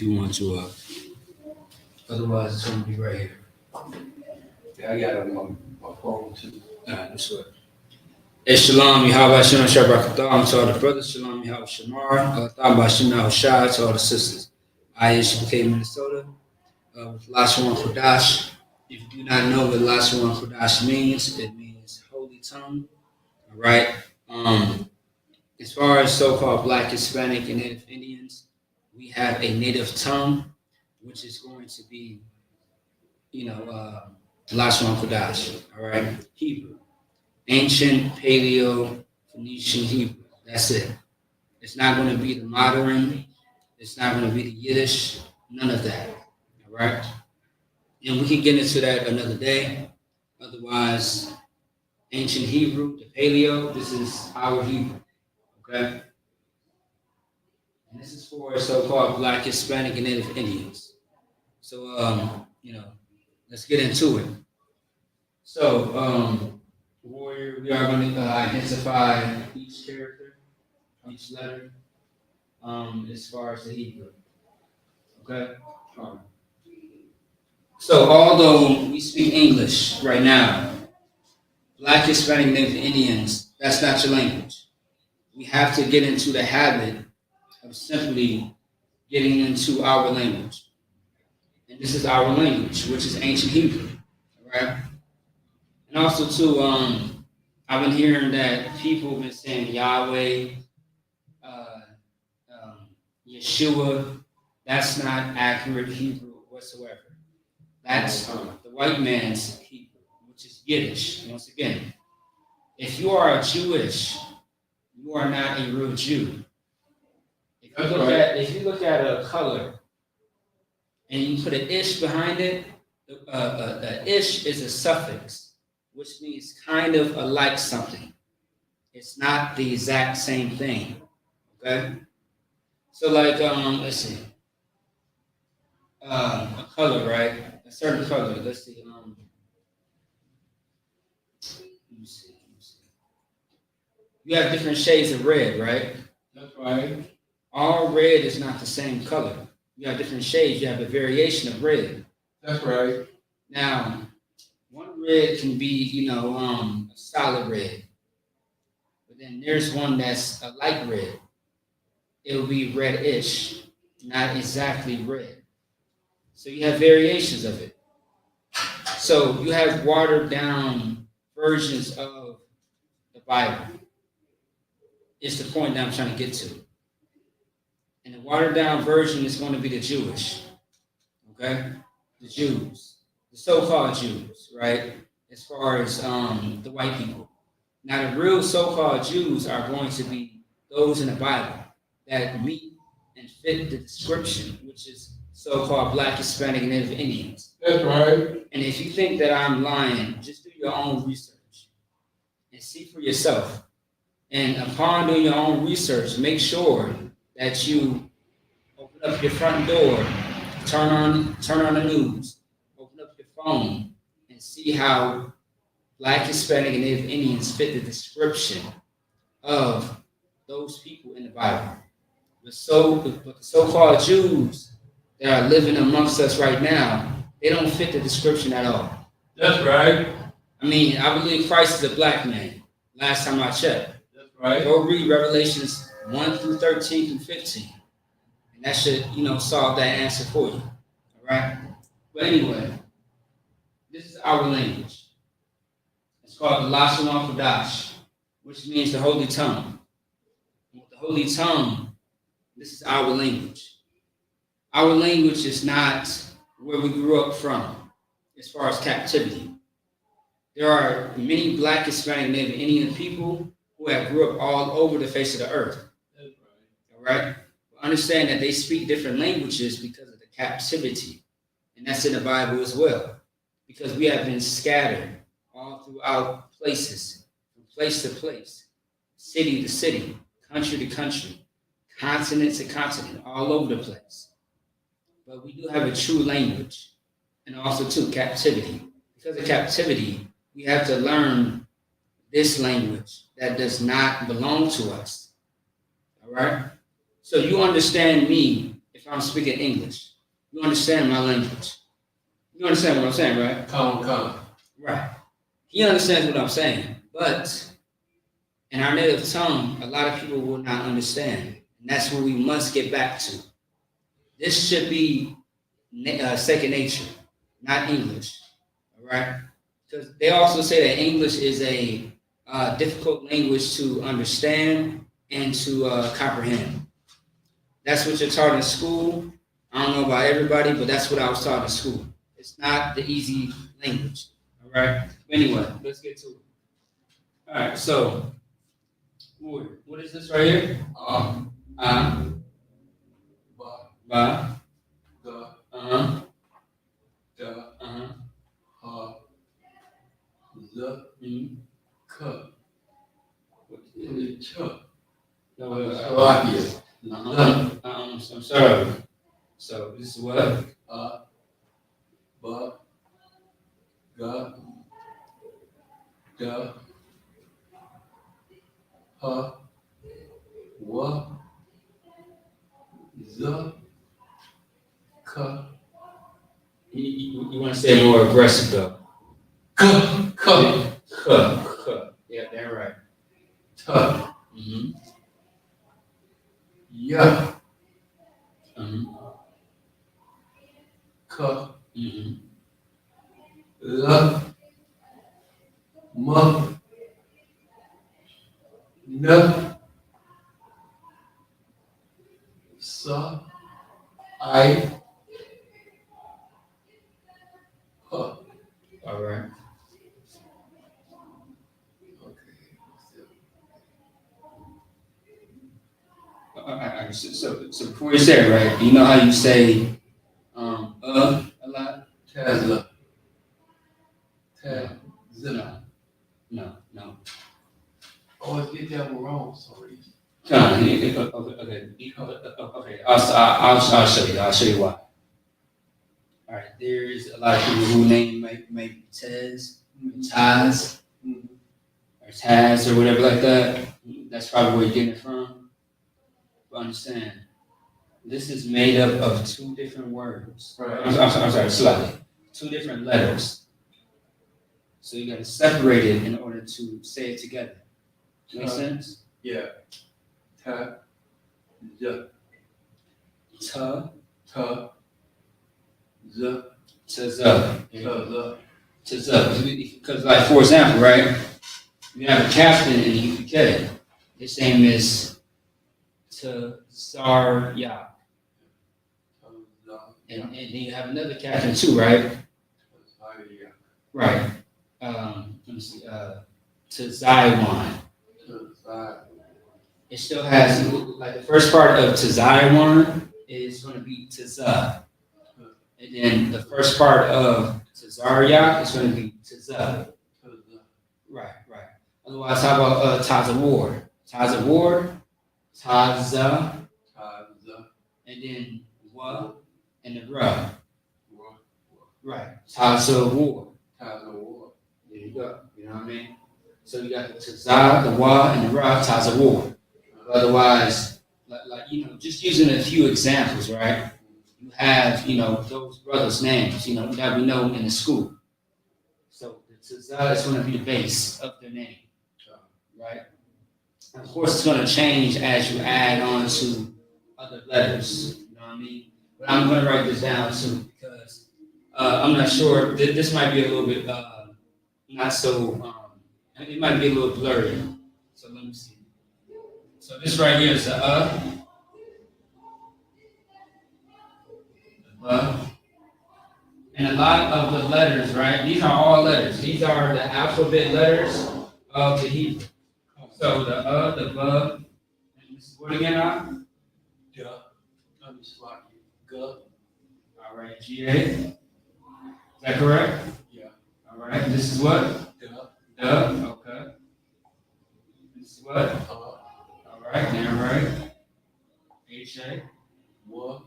if you want to. Otherwise, it's going to be right here. Yeah, I got it on my phone too. That's what. Hey, Shalom, Yahweh Shem Shabrakatah, to all the brothers, Shalom, Yahweh Shamar, Thamba Shemah Shah, to all the sisters. I am Shibukay, Minnesota, with Lashawan Qadash. If you do not know what Lashawan Qadash means, it means holy tongue. All right. As far as so-called Black, Hispanic, and Native Indians, we have a native tongue, which is going to be, Lashawan Qadash. All right, Hebrew, ancient Paleo Phoenician Hebrew. That's it. It's not going to be the modern. It's not going to be the Yiddish. None of that. All right. And we can get into that another day. Otherwise, ancient Hebrew, the Paleo, this is our Hebrew. Okay. And this is for so-called Black, Hispanic, and Native Indians. So, let's get into it. So, Warrior, we are going to identify each character, each letter, as far as the Hebrew. Okay? So, although we speak English right now, Black, Hispanic, Native Indians, that's not your language. We have to get into the habit of simply getting into our language. And this is our language, which is ancient Hebrew. All right? And also, too, I've been hearing that people have been saying Yahweh, Yeshua. That's not accurate Hebrew whatsoever. That's the white man's Hebrew, which is Yiddish. Once again, if you are Jewish, you are not a real Jew. If you look at a color and you put an ish behind it, ish is a suffix, which means kind of like something. It's not the exact same thing. Okay? So like let's see. A color, right? A certain color. Let's see. Let me see. You have different shades of red, right? That's right. All red is not the same color. You have different shades. You have a variation of red. That's right. Now, one red can be, a solid red. But then there's one that's a light red. It will be reddish, not exactly red. So you have variations of it. So you have watered down versions of the Bible. It's the point that I'm trying to get to. And the watered down version is going to be the Jewish. Okay? The Jews. The so-called Jews, right? As far as the white people. Now, the real so-called Jews are going to be those in the Bible that meet and fit the description, which is so-called Black, Hispanic, and Native Indians. That's right. And if you think that I'm lying, just do your own research and see for yourself. And upon doing your own research, make sure that you open up your front door, turn on the news, open up your phone, and see how Black, Hispanic, and Native Indians fit the description of those people in the Bible. But the so-called Jews that are living amongst us right now, they don't fit the description at all. That's right. I mean, I believe Christ is a black man. Last time I checked. That's right. Go read Revelations 1 through 13 through 15. And that should, solve that answer for you. All right? But anyway, this is our language. It's called the Lashawan Qadash, which means the holy tongue. And with the holy tongue, this is our language. Our language is not where we grew up from as far as captivity. There are many Black, Hispanic, Native Indian people who have grew up all over the face of the earth. That's right. All right? Understand that they speak different languages because of the captivity. And that's in the Bible as well. Because we have been scattered all throughout places, from place to place, city to city, country to country, continent to continent, all over the place. But we do have a true language, and also too captivity. Because of captivity, we have to learn this language that does not belong to us. All right? So you understand me if if I'm speaking English. You understand my language. You understand what I'm saying, right? Come. Right. He understands what I'm saying. But in our native tongue, a lot of people will not understand. And that's what we must get back to. This should be second nature, not English. All right? Because they also say that English is a difficult language to understand and to comprehend. That's what you're taught in school. I don't know about everybody, but that's what I was taught in school. It's not the easy language. All right? But anyway, let's get to it. All right, so what is this right here? Uh, ba, The, uh-huh, the, uh-huh, the, mm-hmm. k, What- ch. No, Slovakia. I'm sorry. So this is what? Ba, ga, da, ha, wa, the, ka, You want to say more aggressive though? ka, Yeah, that's right. ta, Mm-hmm. ya, Mm-hmm. ka, Mm-hmm. la, ma, na, sa, I, ha. All right. So before you say it, right, you know how you say a lot? Tesla. No. Always get that one wrong for some reason. Okay. I'll show you. I'll show you why. All right. There's a lot of people who name maybe Taz, Taz, or Taz, or whatever like that. That's probably where you're getting it from. But understand, this is made up of two different words. Right. I'm sorry, slightly. Two different letters. So you got to separate it in order to say it together. Make sense? Yeah. Ta, ja, Ta, ta, za, ta, za. Because, like, for example, right, you have a captain in the UPK. His name is Tazarya. And then you have another captain too, right? Right. Let me see. Tazaiwan. It still has, like, the first part of Tazaiwan is going to be Taza. And then the first part of Tazarya is going to be Taza. Right. Otherwise, how about Tazawar? Tazawar, Taza, and then Wa, and the Ra. Right. Tazawar. There you go. You know what I mean? So you got the Taza, the Wa, and the Ra, Tazawar. Otherwise, like, just using a few examples, right? You have, those brothers' names, that we know in the school. So the Taza is going to be the base of their name, right? And of course, it's going to change as you add on to other letters. You know what I mean? But I'm going to write this down too because I'm not sure. This might be a little bit not so. It might be a little blurry. So let me see. So this right here is the and a lot of the letters, right? These are all letters. These are the alphabet letters of the Hebrew. So the the and this is what again? All right, GA. Is that correct? Yeah. All right. This is what? Okay. This is what? All right. Damn right. HA. WA.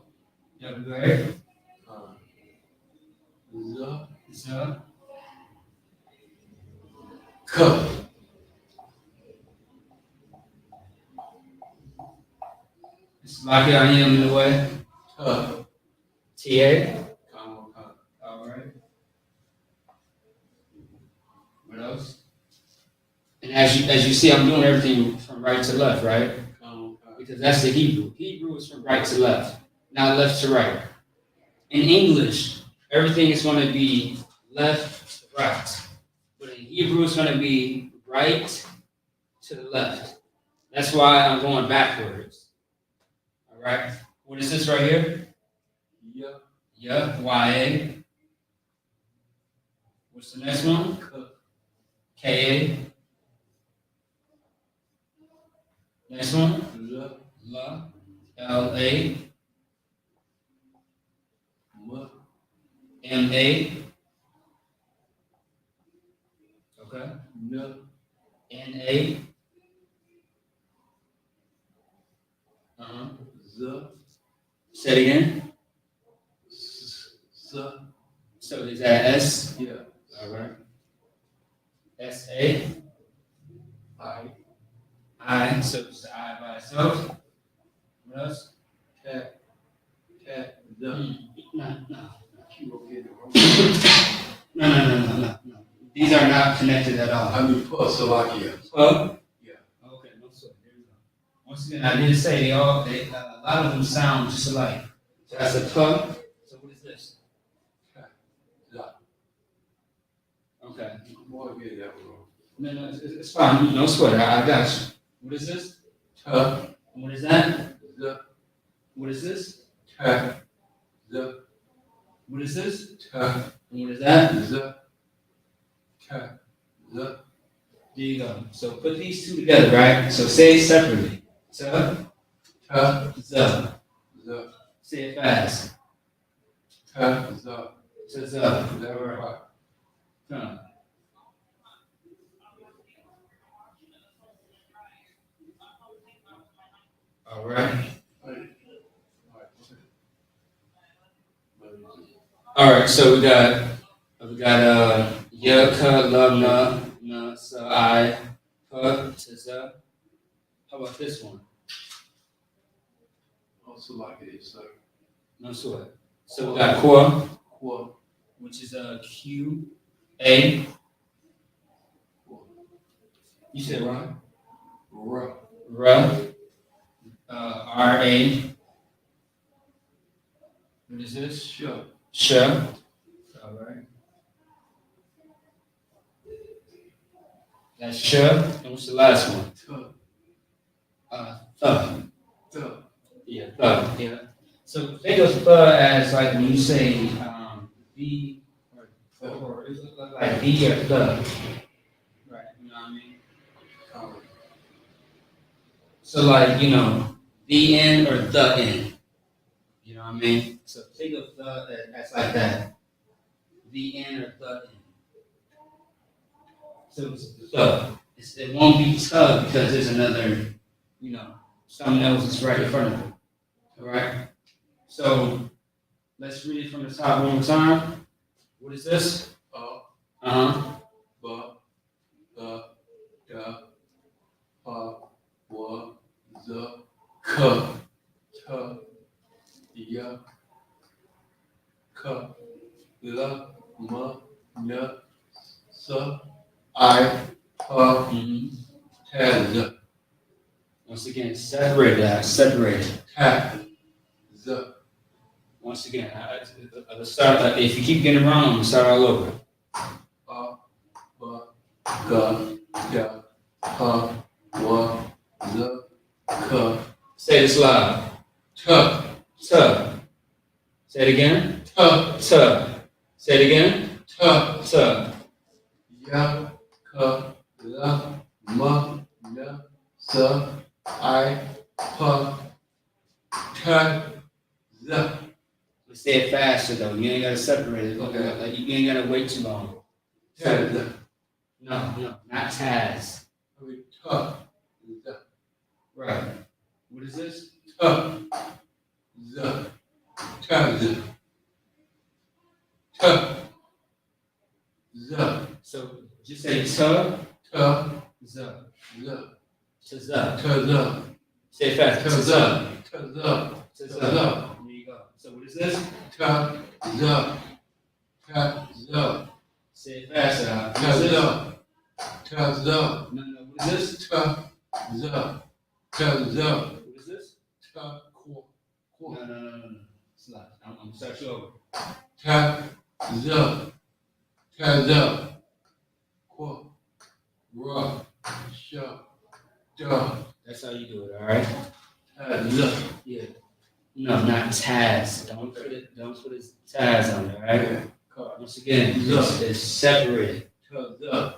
Z. It's like I am in the way. T-A. comma, All right. What else? And as you see, I'm doing everything from right to left, right? Because that's the Hebrew. Hebrew is from right to left, not left to right. In English, everything is going to be left to right. But in Hebrew, it's going to be right to the left. That's why I'm going backwards. All right. What is this right here? Yeah. Y-A. What's the next one? K-A. Next one? La. L-A. M-A. Okay. N-A. Say it again. So is that S? Yeah. All right. S-A. I. So it's the I by itself. What else? No. No. These are not connected at all. I mean, Slovakia. Well, Yeah. okay, no sweat. There we go. Once again, I did say a lot of them sound just alike. So that's a pug. So what is this? Okay. Boy, get that wrong. No, it's fine. No sweat. I got you. What is this? What is that? What is this? What is this? What is that? There you go. So put these two together, right? So say it separately. Z. Say it fast. Z. All right. All right. So we got Yaka, Love, Na, Sa, I, Pa, Tza. How about this one? Also like it, sir. No sweat. So we got Kwa, which is Q, A. You said right? R, R, A. What is this? Sh. All right. That's sh. And what's the last one? Th. Yeah, th. Yeah. So think of th as like when you say B or it look like B or th. Right. You know what I mean? So like, the end or the end. You know what I mean? So think of the as like that. The end or the end. So it's the. It won't be tug because there's another, something else is right in front of it. All right? So let's read it from the top one more time. What is this? Once again, separate that. Separate. Once again, let's start. If you keep getting it wrong, we'll start all over. Say this loud. T. Say it again. T. Say it again. T. Let's say it faster though. You ain't gotta separate it. Okay. Like you ain't gotta wait too long. No, not Taz. Right. What is this? So just say t, z, t, z. Say it fast. T, z. There you go. So what is this? Ta, za, ta, za, Say it faster. ta, za, ta, za, No. What is this? ta, za, ta, za, What is this? ta, ko, ko. No. Slow. I'm gonna start you over. Ta, za, ko, ra, sha, da, That's how you do it. All right. ta, za. Yeah. No, not Taz. Don't put it. Don't put his Taz on there. All right. Once again, it's separated. Ta, za,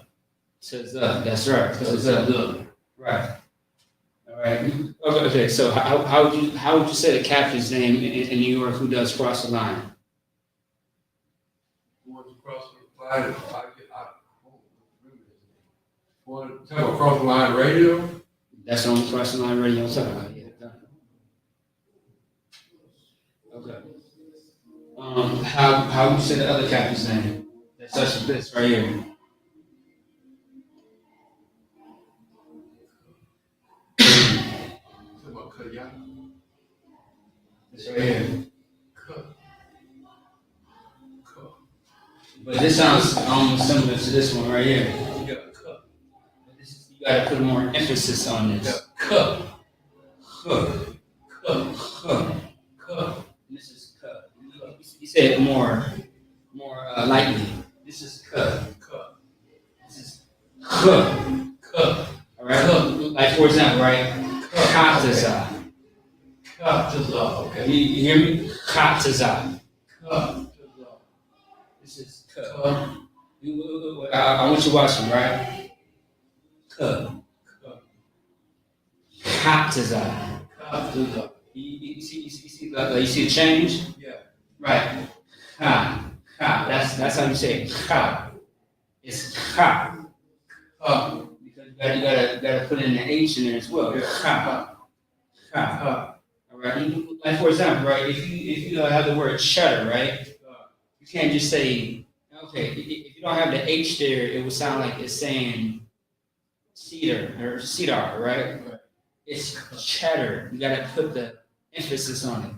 To the. That's right. ta, To za, the. za. Right. All right. Okay. So how would you say the captain's name in New York who does cross the line? Want to cross the line? I don't remember his name. Want to talk about cross the line radio? That's the only cross the line radio I'm talking about. Yeah. Okay. How would you say the other captain's name? That's such as this right here. Talk about Kaya. This right here. Ka. Ka. But this sounds almost similar to this one right here. Yeah, ka. But you gotta put more emphasis on Yeah, this. ka. Huh. Ka. Huh. Ka. This is cut. You say it more lightly. This is cut. Ka. This is huh. Ka. All right. Like for example, right? Kataza. Ka. Taza. Okay. You hear me? Kataza. Ka. Taza. This is cut. Ka. I want you to watch me, right? Cut. Ka. Kataza. Ka. Taza. You see the change? Yeah. Right. Ha. That's how you say it. Ha. It's ha. Ka. Because you gotta put in the H in there as well. Yeah. Ha. Ha. Ka. All right. Like for example, right? If you have the word cheddar, right? You can't just say okay. If you don't have the H there, it would sound like it's saying cedar or cedar, right? Right. It's cheddar. You gotta put the emphasis on it.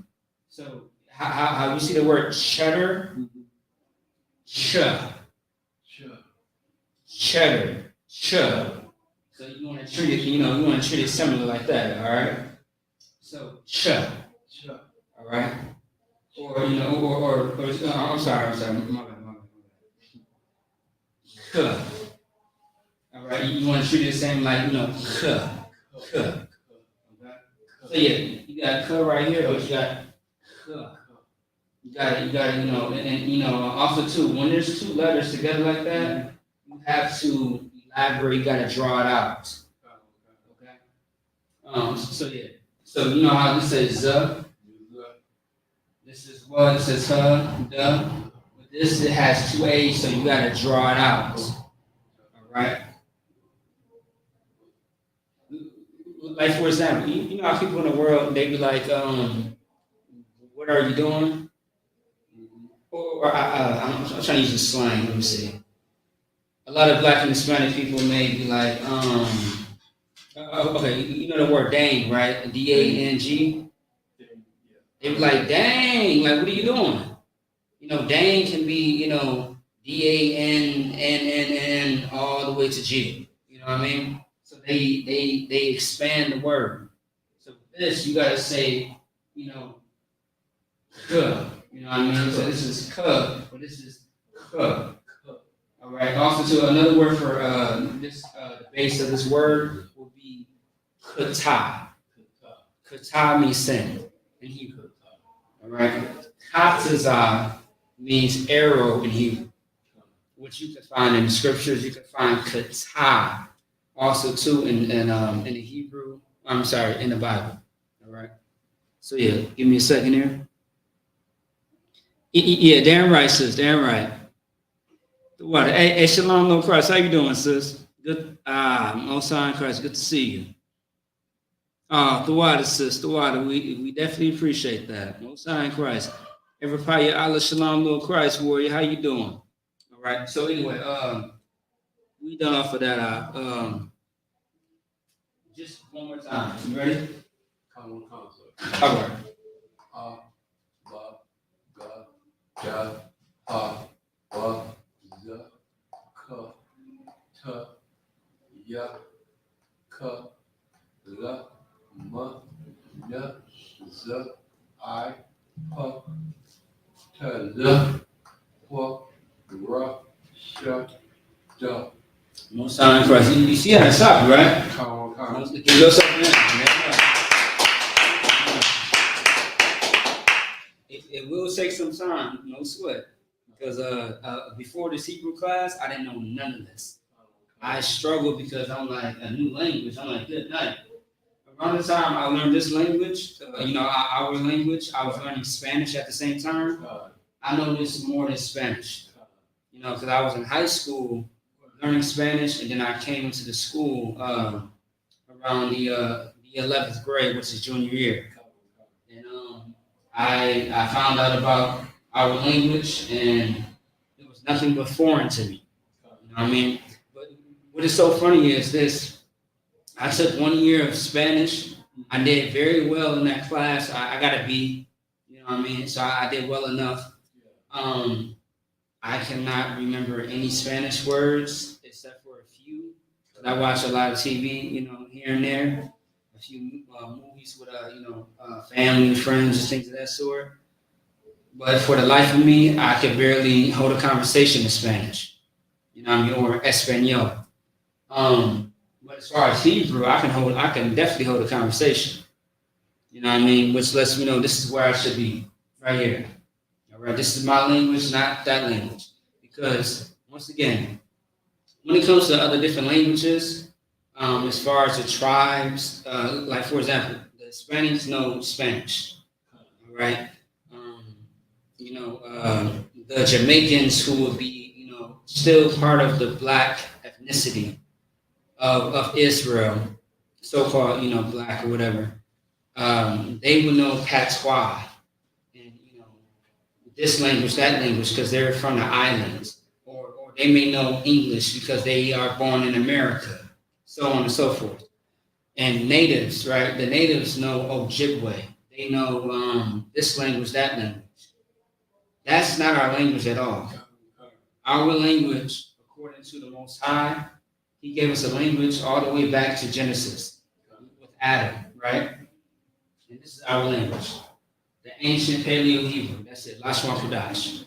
So how you see the word cheddar? Ch. Sure. Cheddar. Ch. So you want to treat it, you want to treat it similar like that, all right? So ch. Sure. All right. Or I'm sorry, my bad. K. All right. You want to treat it the same like k. K. So yeah, you got k right here, but you got k. You got and also too, when there's two letters together like that, you have to elaborate. You got to draw it out. Okay. So yeah. So you know how this says z. This is what it says duh. But this it has two A's, so you got to draw it out. All right. Like for example, you know how people in the world they be like, what are you doing? Or I'm trying to use the slang. Let me see. A lot of black and Hispanic people may be like, okay, you know the word dang, right? D-A-N-G. They be like, dang, like what are you doing? Dang can be, D-A-N-N-N-N all the way to G. You know what I mean? So they expand the word. So this you gotta say, kuh. You know what I mean? So this is kuh, but this is kuh. All right. Also, to another word for the base of this word will be kata. Kata means send in Hebrew. All right. Kataza means arrow in Hebrew, which you can find in the scriptures. You can find kata also too in the Hebrew. I'm sorry, in the Bible. All right. So yeah, give me a second here. Yeah, damn right, sis. Damn right. What? Hey, Shalom, Lord Christ. How you doing, sis? Good. Most High in Christ. Good to see you. The water, sis. The water. We definitely appreciate that. Most High in Christ. Everybody, Allah Shalom, Lord Christ, warrior. How you doing? All right. So anyway, we done off of that. Just one more time. You ready? Come on, concert. All right. Love. Ja, Ha, Wa, Z, Ka, Ta, Ya, Ka, La, Ma, Na, Z, I, Pa, Ta, La, Wa, Ra, Sha, Da. Most time first. You see how to stop, right? Come on. Give yourself an answer. It will take some time, no sweat. Because before this Hebrew class, I didn't know none of this. I struggled because I'm like a new language. I'm like, good night. Around the time I learned this language, our language, I was learning Spanish at the same time. I know this more than Spanish. Because I was in high school learning Spanish, and then I came into the school around the 11th grade, which is junior year. And I found out about our language, and it was nothing but foreign to me. You know what I mean? But what is so funny is this: I took 1 year of Spanish. I did very well in that class. I got a B. You know what I mean? So I did well enough. Um, I cannot remember any Spanish words except for a few. I watch a lot of TV, here and there. A few movies with, family, friends, and things of that sort. But for the life of me, I could barely hold a conversation in Spanish. You know what I mean? Or Espanol. But as far as Hebrew, I can definitely hold a conversation. You know what I mean? Which lets me know this is where I should be, right here. All right, this is my language, not that language. Because once again, when it comes to other different languages, as far as the tribes, like for example, the Hispanics know Spanish, all right? Um, the Jamaicans who will be, still part of the black ethnicity of Israel, so-called, black or whatever, they would know patois and, this language, that language, because they're from the islands. Or they may know English because they are born in America, so on and so forth. And natives, right? The natives know Ojibwe. They know this language, that language. That's not our language at all. Our language, according to the Most High, He gave us a language all the way back to Genesis with Adam, right? And this is our language. The ancient Paleo Hebrew. That's it. Lashawan Qadash.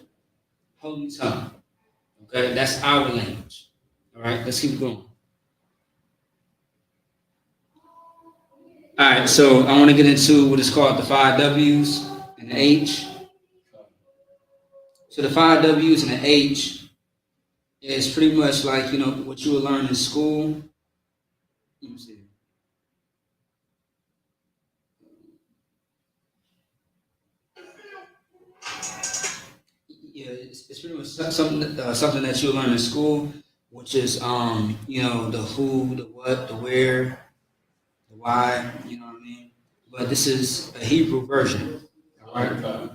Holy tongue. Okay, that's our language. All right, let's keep going. All right, so I want to get into what is called the 5 W's and the H. So the 5 W's and the H is pretty much like, what you will learn in school. Let me see. Yeah, it's pretty much something that you'll learn in school, which is, the who, the what, the where, the why, you know what I mean? But this is a Hebrew version. All right.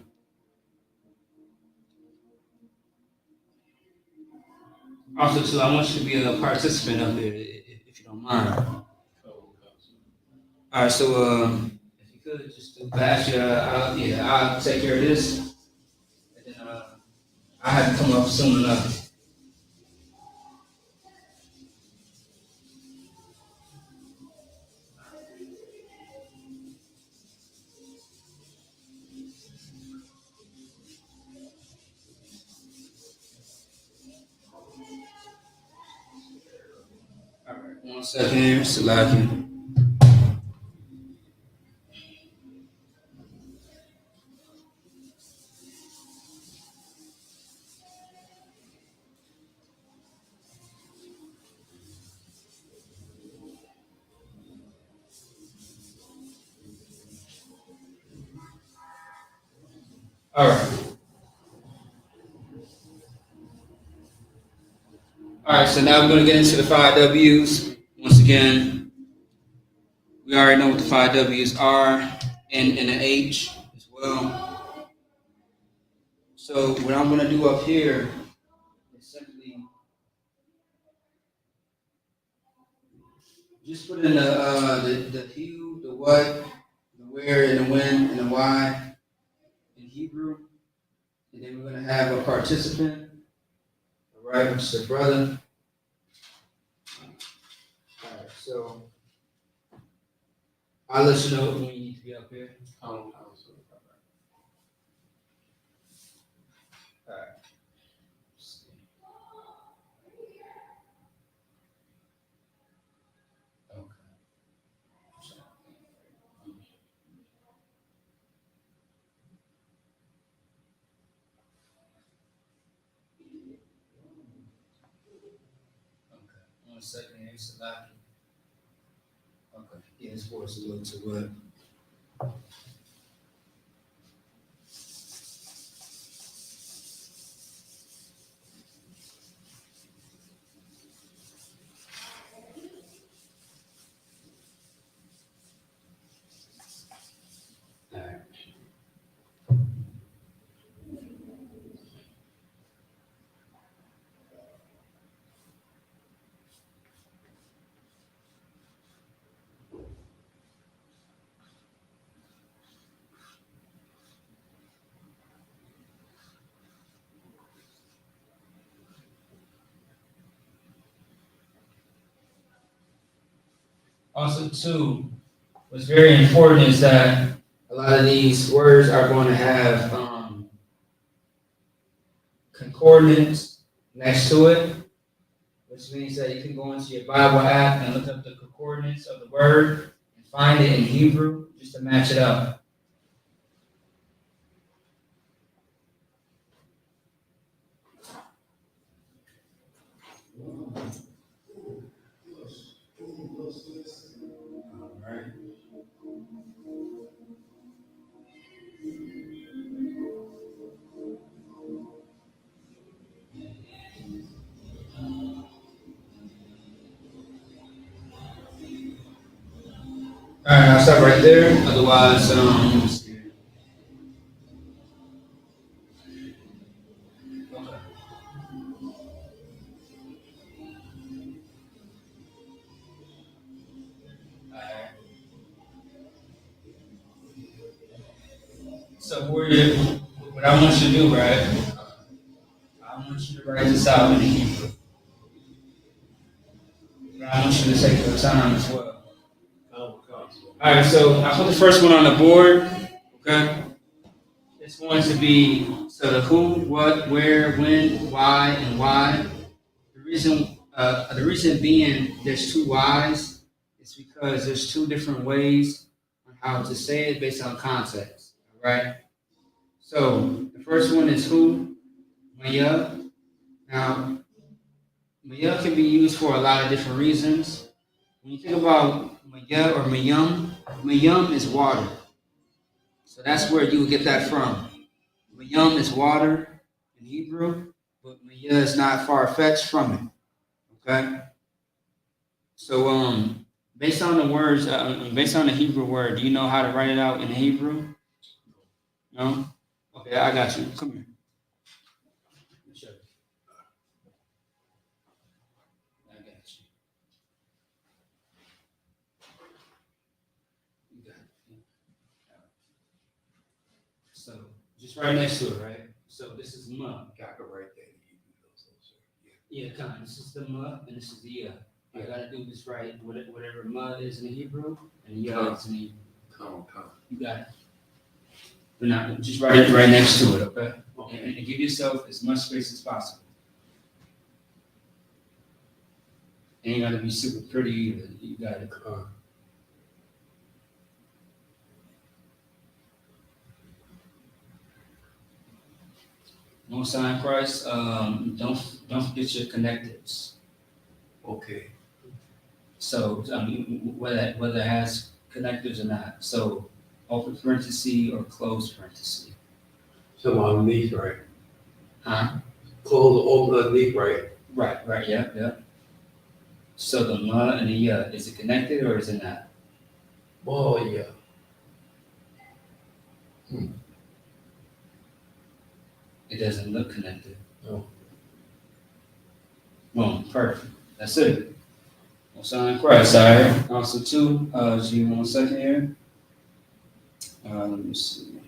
Also, too, I want you to be a participant up there, if you don't mind. All right, so if you could just do bash, I'll take care of this, and then I have to come up soon enough. All right, 1 second here, Salaki. All right. All right, so now we're going to get into the 5 W's. Once again, we already know what the 5 W's are, and an H as well. So what I'm going to do up here is simply just put in the who, the what, the where, and the when, and the why in Hebrew, And then we're gonna have a participant. All right, which is a brother. All right, so I'll let you know when you need to be up here. All right. Okay. 1 second here, Salaki. Okay. Yeah, his voice is a little too good. All right. Also, too, what's very important is that a lot of these words are going to have concordance next to it, which means that you can go into your Bible app and look up the concordance of the word and find it in Hebrew just to match it up. All right. All right, I'll stop right there. Otherwise, okay. All right. So, what I want you to do, right? I want you to write this out in Hebrew. But I want you to take your time as well. All right, so I put the first one on the board. Okay. It's going to be the who, what, where, when, why, and why. The reason being there's two whys is because there's two different ways on how to say it based on context. All right. So the first one is who, Maya. Now, Maya can be used for a lot of different reasons. When you think about Maya or Mayum is water. So that's where you would get that from. Mayum is water in Hebrew, but Maya is not far fetched from it. Okay. So based on the words, based on the Hebrew word, do you know how to write it out in Hebrew? No. Okay, I got you. Come here. Let me show you. I got you. You got it. So just right next to it, right? So this is ma. Got to write that in Hebrew, though, so, Yeah, come on. This is the ma, and this is the ya. I gotta do this right. Whatever ma is in Hebrew, and ya is in Hebrew. Come. You got it. But now, just write it right next to it, okay? And give yourself as much space as possible. Ain't gotta be super pretty either. You got it. Most High in Christ, don't forget your connectives. Okay. So whether it has connectives or not. So open parenthesis or closed parenthesis. Some underneath, right? Huh? Close or open underneath, right? Right, yeah. So the ma and the ya, is it connected or is it not? Oh, yeah. It doesn't look connected. No. Boom, perfect. That's it. Most High in Christ, all right? Also, too, just give me 1 second here. Let me see.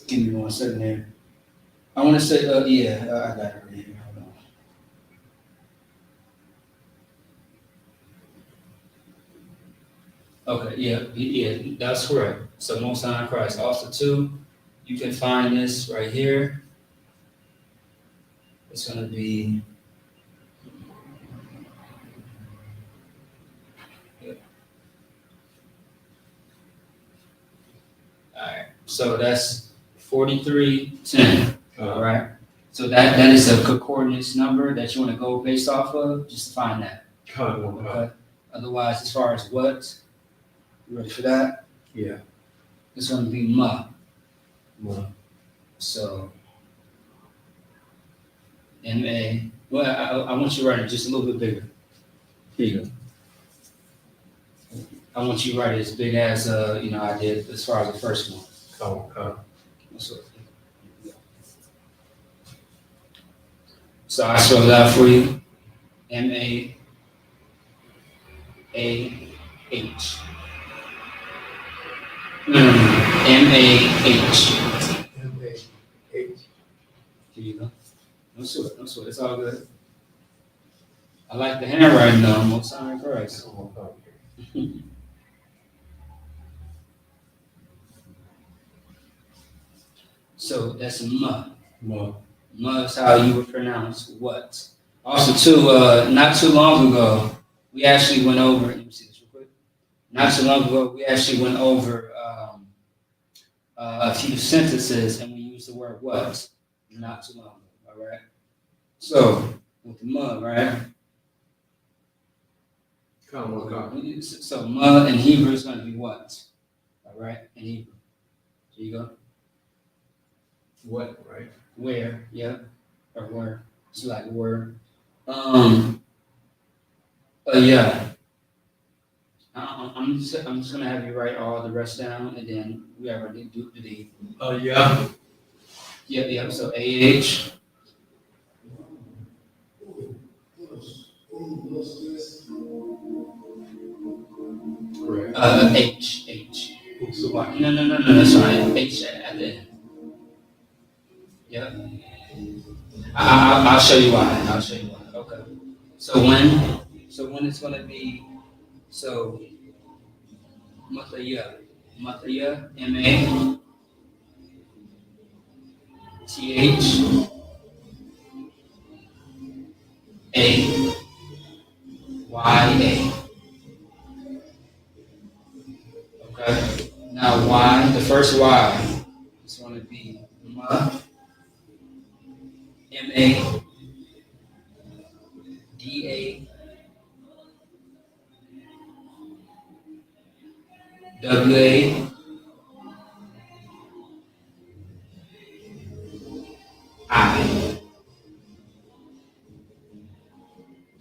Give me 1 second there. I want to say, yeah, I got it right here. Hold on. Okay, yeah, that's correct. So Most High in Christ. Also, too, you can find this right here. It's going to be. Alright, so that's 4310. All right. So that is a coordinates number that you want to go based off of. Just find that. Okay. Otherwise, as far as what, you ready for that? Yeah. It's going to be ma. So M-A. Well, I want you to write it just a little bit bigger. Here you go. I want you to write it as big as I did as far as the first one. So I spelled it out for you. M-A-A-H. M-A-H. Here you go. No sweat. It's all good. I like the handwriting though. Most High in Christ. So that's ma. Ma is how you would pronounce what. Also, too, not too long ago, we actually went over. Let me see this real quick. Not too long ago, we actually went over a few sentences, and we used the word what. Not too long ago. All right. So with the ma, right? So ma in Hebrew is going to be what? All right, in Hebrew. Here you go. What, right? Where, yeah, or where. It's like where. Yeah. I'm just gonna have you write all the rest down, and then we already do the. Yeah. Yeah. So AH. Correct. H. No. That's fine. H at the end. Yeah. I'll show you why. Okay. So when it's gonna be Mathaya, Mathaya. Okay. Now Y, the first Y is gonna be MadawaI.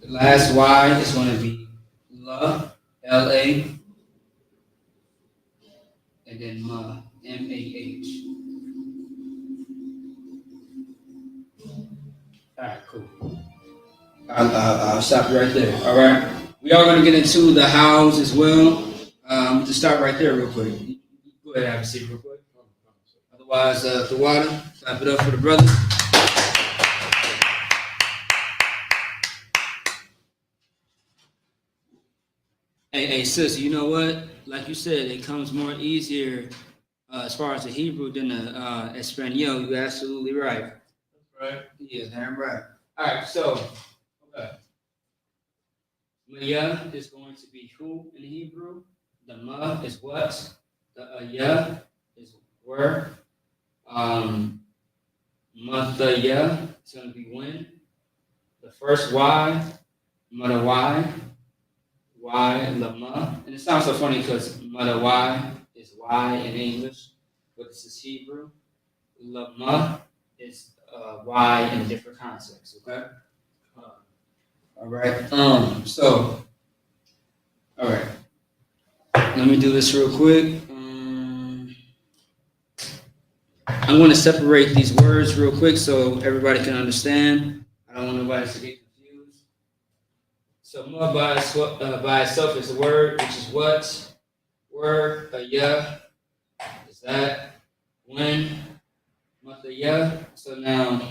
The last Y is going to be L-A, and then Ma, M-A-H. All right, cool. I'll stop right there. All right. We are going to get into the hows as well. To start right there real quick. Go ahead, have a seat real quick. Otherwise, the water, clap it up for the brother. Hey, sis, you know what? Like you said, it comes more easier as far as the Hebrew than the Espanol. You're absolutely right. That's right. Yeah, damn right. All right, so, okay. Maya is going to be who in Hebrew? The ma is what? The ya is where? Mathaya is going to be when? The first Y, Madawai. Y, Lama. And it sounds so funny because Mother Y is Y in English, but this is Hebrew. Lama is Y in a different context, okay? All right. All right. Let me do this real quick. I'm going to separate these words real quick so everybody can understand. I don't want nobody to get confused. So ma by itself is a word, which is what? Word, yeah, is that, when, yeah. So now,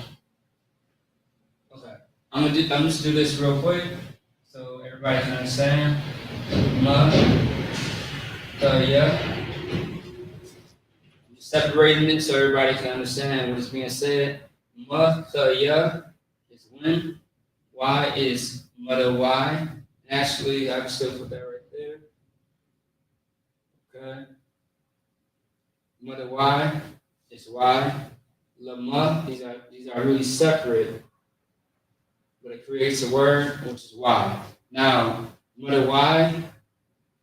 okay, I'm just do this real quick so everybody can understand. Ma, yeah. Separating it so everybody can understand what is being said. Ma, yeah is when. Y is mother Y. Actually, I can still put that right there. Okay. Mother Y is Y. Lama, these are really separate, but it creates a word which is Y. Now, mother Y,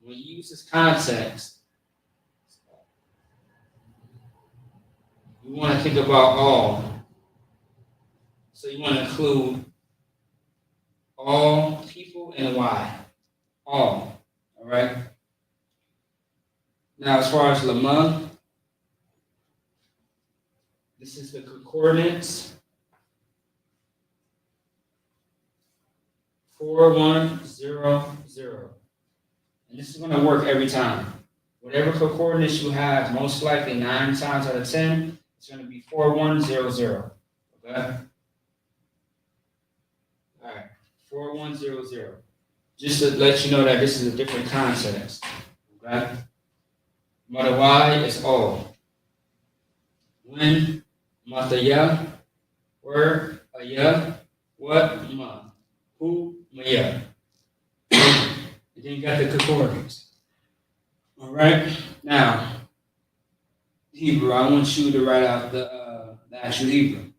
when you use this context, you want to think about all. So you want to include all people and Y. All. All right. Now, as far as Lama, this is the concordance 4100. And this is going to work every time. Whatever concordance you have, most likely 9 times out of 10, it's going to be 4100. Okay? All right. 4100. Just to let you know that this is a different context. Okay? Mother Y is all. When, mataya, word, aya, what, ma, who, maya. And then you got the concordance. All right? Now, Hebrew, I want you to write out the actual Hebrew.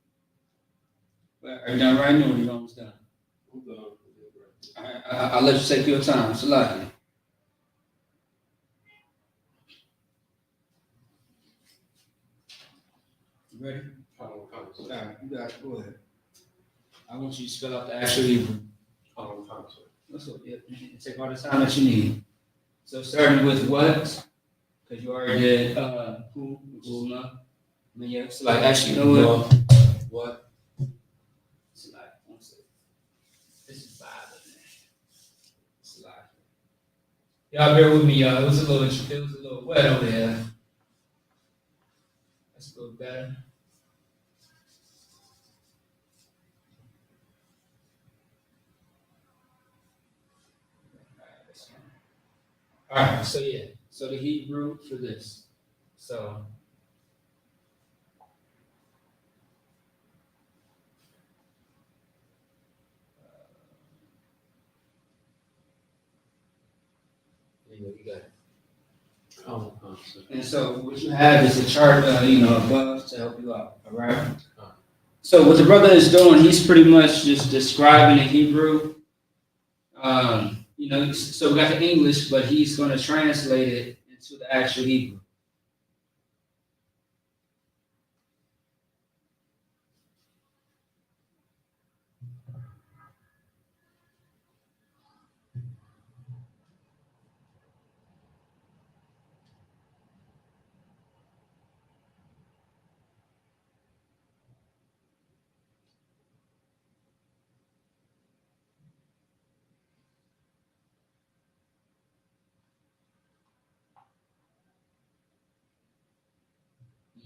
Are you done writing or are you almost done? I'm done. All right, I'll let you take your time. It's a lot. You ready? All right, you got it. Go ahead. I want you to spell out the actual Hebrew. That's what, yeah, take all the time that you need. So starting with what? Because you already did who, which is not. I mean, yeah, so like actually, you know what? What? It's like, one second. This is 5 in there. It's a lot. Y'all bear with me, y'all. It was a little wet over there. That's a little better. All right, so yeah, so the Hebrew for this. So there you go, you got it. And so what you have is a chart, above to help you out. All right. So what the brother is doing, he's pretty much just describing the Hebrew. So we got the English, but he's going to translate it into the actual Hebrew.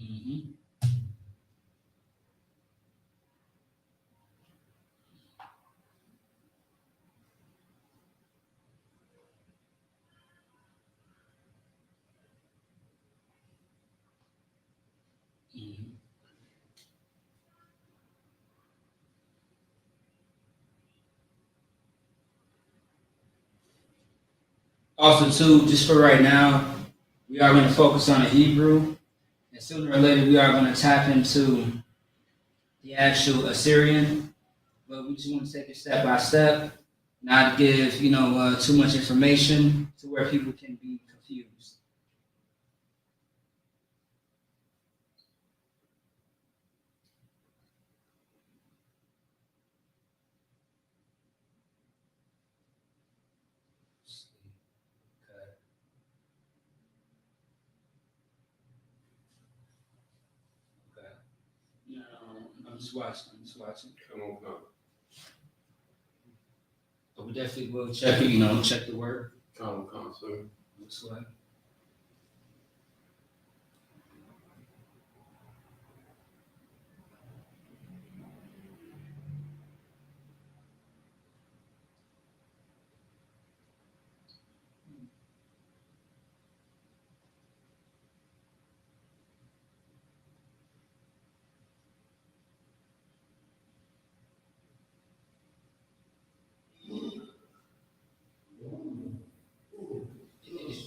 Mm-hmm. Mm-hmm. Also, too, just for right now, we are going to focus on the Hebrew, and sooner or later we are going to tap into the actual Assyrian. But we just want to take it step by step, not give too much information to where people can be confused. Okay. Okay. No, I'm just watching. Come on. The we definitely will check it, check the work. Come, sir. Looks like.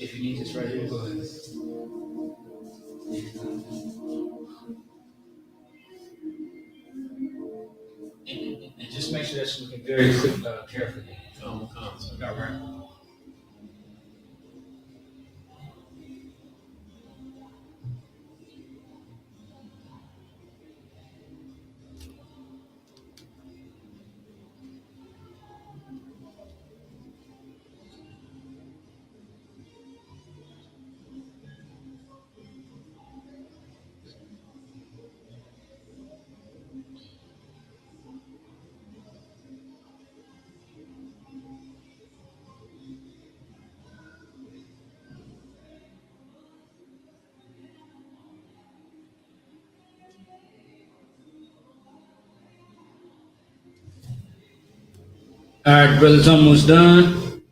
If you need this right here, go ahead. And just make sure that you're looking very quick, carefully. Come, sir. All right. All right, brother's almost done.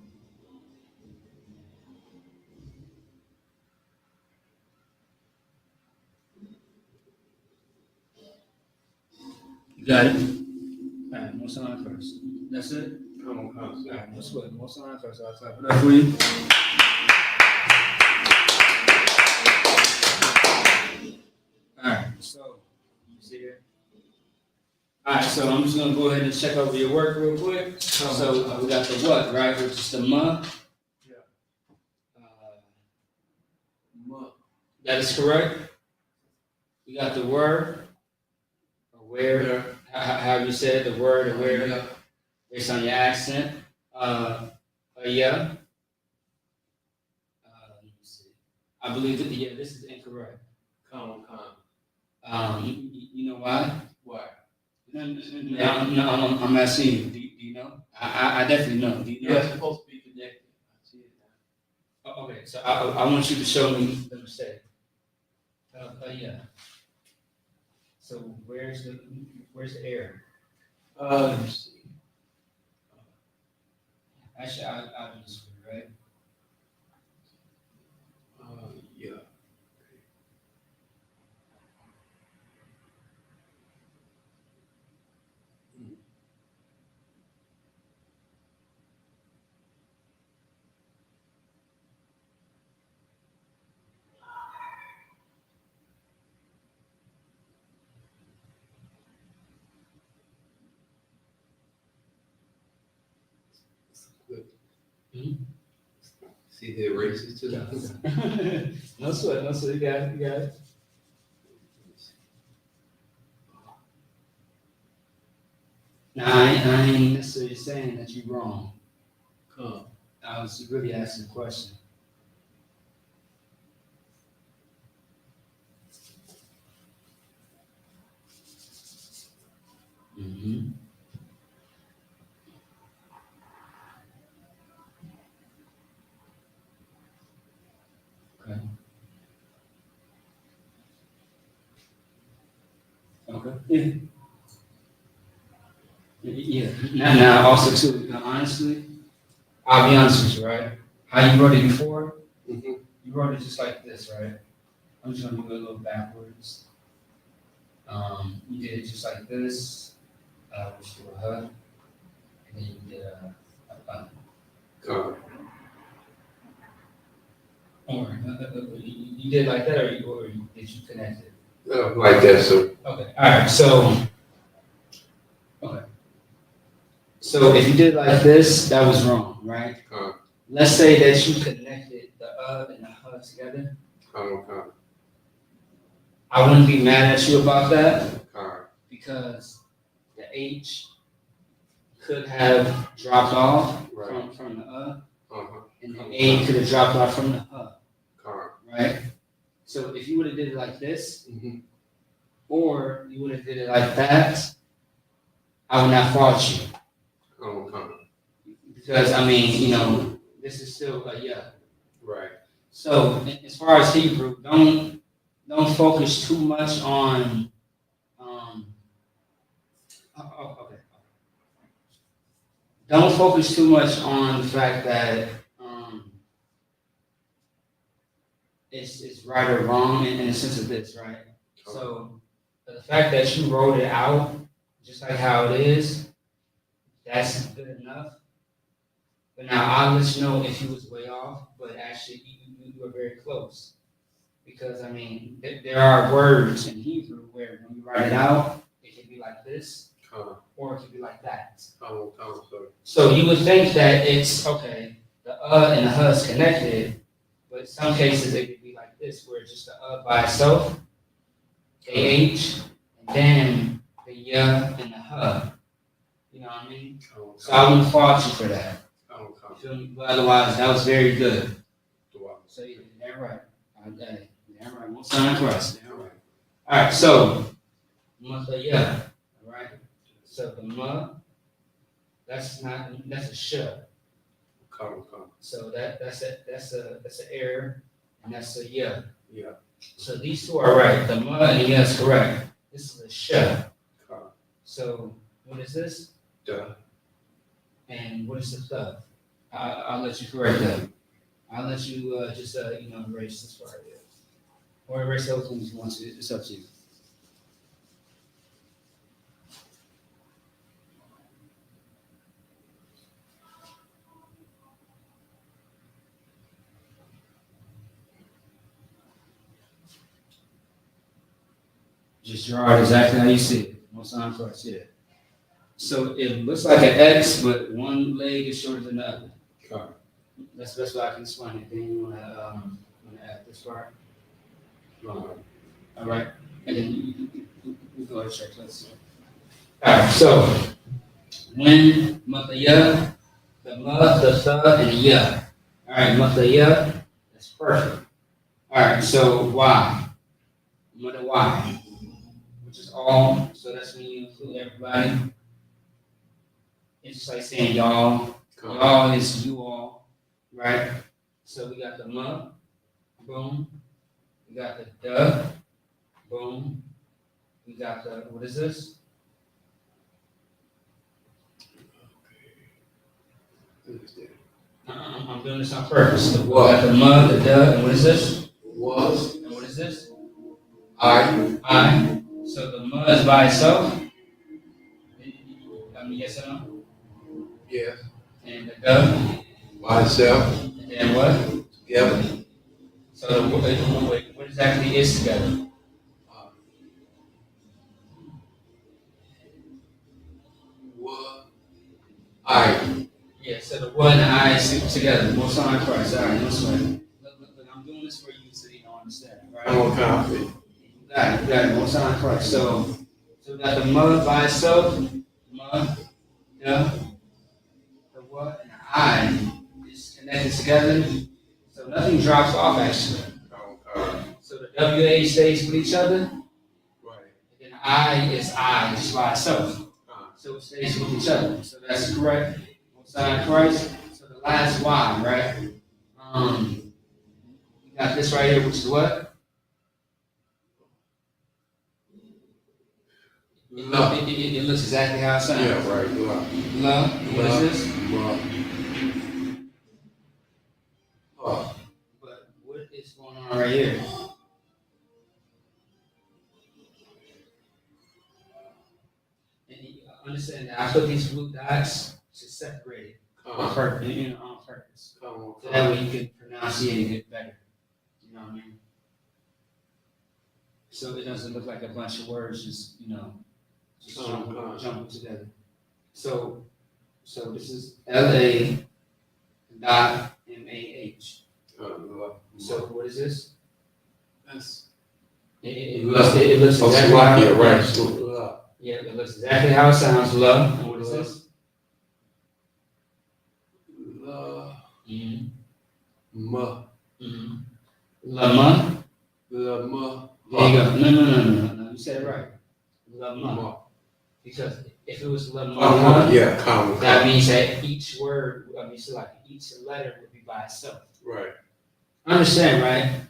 You got it. All right, most line first. That's it. Come, All sir. right, most good. Most line first. I'll clap it up for you. All right, so you see here. All right, so I'm just gonna go ahead and check over your work real quick. So we got the what, right? Which is the month. Yeah. Uh, that is correct. We got the word, or where, how you said the word, or where, Yeah. based on your accent. Yeah. Let me see. I believe that, yeah, this is incorrect. Come. You know why? Why? No, I'm asking you. Do you know? I definitely know. Do you know? Yeah, it's supposed to be connected. I see it now. Oh, okay, so I want you to show me the mistake. Yeah. So where's the error? Let me see. Actually, I'll do this for you, right? Yeah. Good. Mhm. See the erases to that? No sweat. You got it. Now, I ain't necessarily saying that you're wrong. Come. I was really asking a question. Mm-hmm. Okay. Okay. Yeah. Yeah. Now, also too, honestly, I'll be honest with you, right? How you wrote it before, Mm-hmm. you wrote it just like this, right? I'm just gonna do it a little backwards. You did it just like this, which you a hug, and then you did a bun. Come. Or you did it like that, or did you connect it? Like that, sir. Okay. All right. So, okay. So if you did it like this, that was wrong, right? Come. Let's say that you connected the and the together. Come. I wouldn't be mad at you about that Come. because the H could have dropped off Right. from the Uh-huh. and the A could have dropped off from the Come. right? So if you would have did it like this, Mm-hmm. or you would have did it like that, I would not fault you. Come. because I mean, this is still a yeah. Right. So as far as Hebrew, don't focus too much on okay. Don't focus too much on the fact that it's right or wrong in the sense of this, right? So the fact that you wrote it out just like how it is, that's good enough. But now I'll let you know if you was way off, but actually you were very close. Because I mean, there are words in Hebrew where when you write it out, it can be like this, or it can be like that. So you would think that it's okay, the and the is connected, but in some cases it could be like this, where it's just the by itself, AH, and then the and the You know what I mean? So I wouldn't fault you for that. You feel me? But otherwise, that was very good. So you're damn right. Okay. Damn right. Most time Christ. Damn right. All right. So, Mathaya. All right. So the ma, that's a sh. So that's an error, and that's a yeah. Yeah. So these two are right. The ma and the yeah is correct. This is a sh. So what is this? Duh. And what is the th? I'll let you correct that. I'll let you just erase this part here, or erase those ones if you want to. It's up to you. Just draw it exactly how you see it. Most time for us, yeah. So it looks like an X, but one leg is shorter than the other. That's the best way I can explain it. Then you want to add this part. All right. And then you go ahead and check. Let's see. All right. So when Mathaya, the ma, the tha, and the ya. All right. Mathaya, that's perfect. All right. So why? Mother why? Which is all. So that's when you include everybody. It's just like saying y'all. Y'all is you all, right? So we got the ma, boom. We got the duh, boom. We got the, what is this? I'm doing this on purpose. We got the ma, the duh, and what is this? Was. And what is this? I. So the ma is by itself. I mean, yes or no? Yes. And the duh? By itself. And then what? Together. So what exactly is together? What? I. Yeah, so the what and the I is together. Most on Christ. All right, this way. Look, I'm doing this for you so you don't understand, right? I'm on copy. You got it. Most on Christ. So we got the mud by itself. Mud. Yeah. The what and the I is connected together. So nothing drops off actually. So the WA stays with each other. Right. And then I is I just by itself. So it stays with each other. So that's correct. Side Christ. So the last Y, right? We got this right here, which is what? It looks exactly how it sounds. Yeah, right. Love. What is this? Love. Oh. But what is going on right here? And you understand that I put these blue dots to separate it on purpose. So that way you can pronunciate it better. You know what I mean? So it doesn't look like a bunch of words just jumbled together. So this is LA dot MAH. So what is this? That's it looks exactly how it right. Yeah, it looks exactly how it sounds. Love. And what is this? Love. Mm-hmm. Ma. Mm-hmm. Lama. Lama. There you go. No. You said it right. Lama. Because if it was lama, that means that each word see like each letter would be by itself. Right. Understand, right?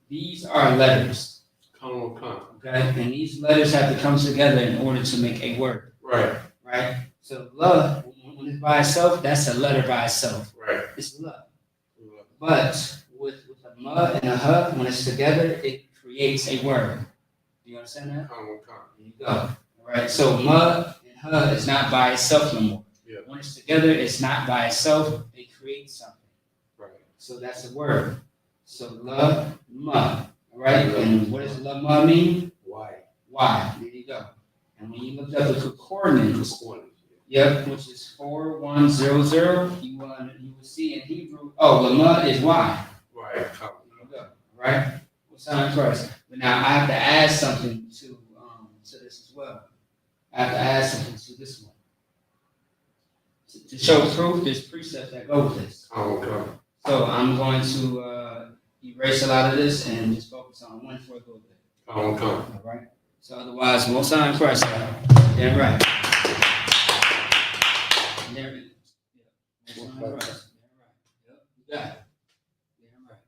These are letters. Come. Okay? And these letters have to come together in order to make a word. Right. Right? So love, when it's by itself, that's a letter by itself. Right. It's love. But with a ma and a ha, when it's together, it creates a word. Do you understand that? Come. There you go. All right. So ma and ha is not by itself no more. Yeah. When it's together, it's not by itself. It creates something. Right. So that's a word. So la ma. All right. And what does la ma mean? Why? Why? There you go. And when you look up the coordinates, yep, which is 4100, you will see in Hebrew. Oh, lama is why. Right. There you go. Right. What sign first? But now I have to add something to this as well. I have to add something to this one. To show proof, there's precepts that go with this. Come. So I'm going to erase a lot of this and just focus on one for a little bit. Come. All right. So otherwise, most time Christ. Damn right. Damn right. Damn right. Yep. You got it. Damn right.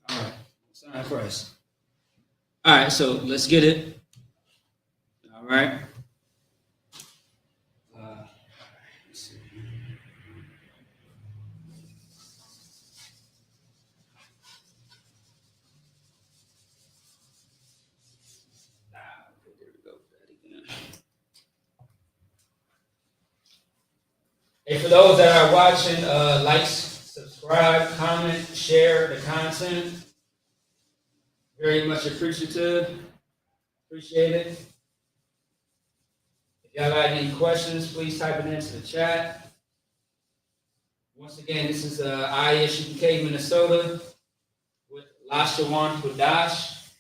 All right. Most time Christ. All right. So let's get it. All right. Let's see. There we go. Hey, for those that are watching, like, subscribe, comment, share the content. Very much appreciative. Appreciate it. If y'all got any questions, please type it into the chat. Once again, this is ISUPK, Minnesota, with Lashawan Qadash.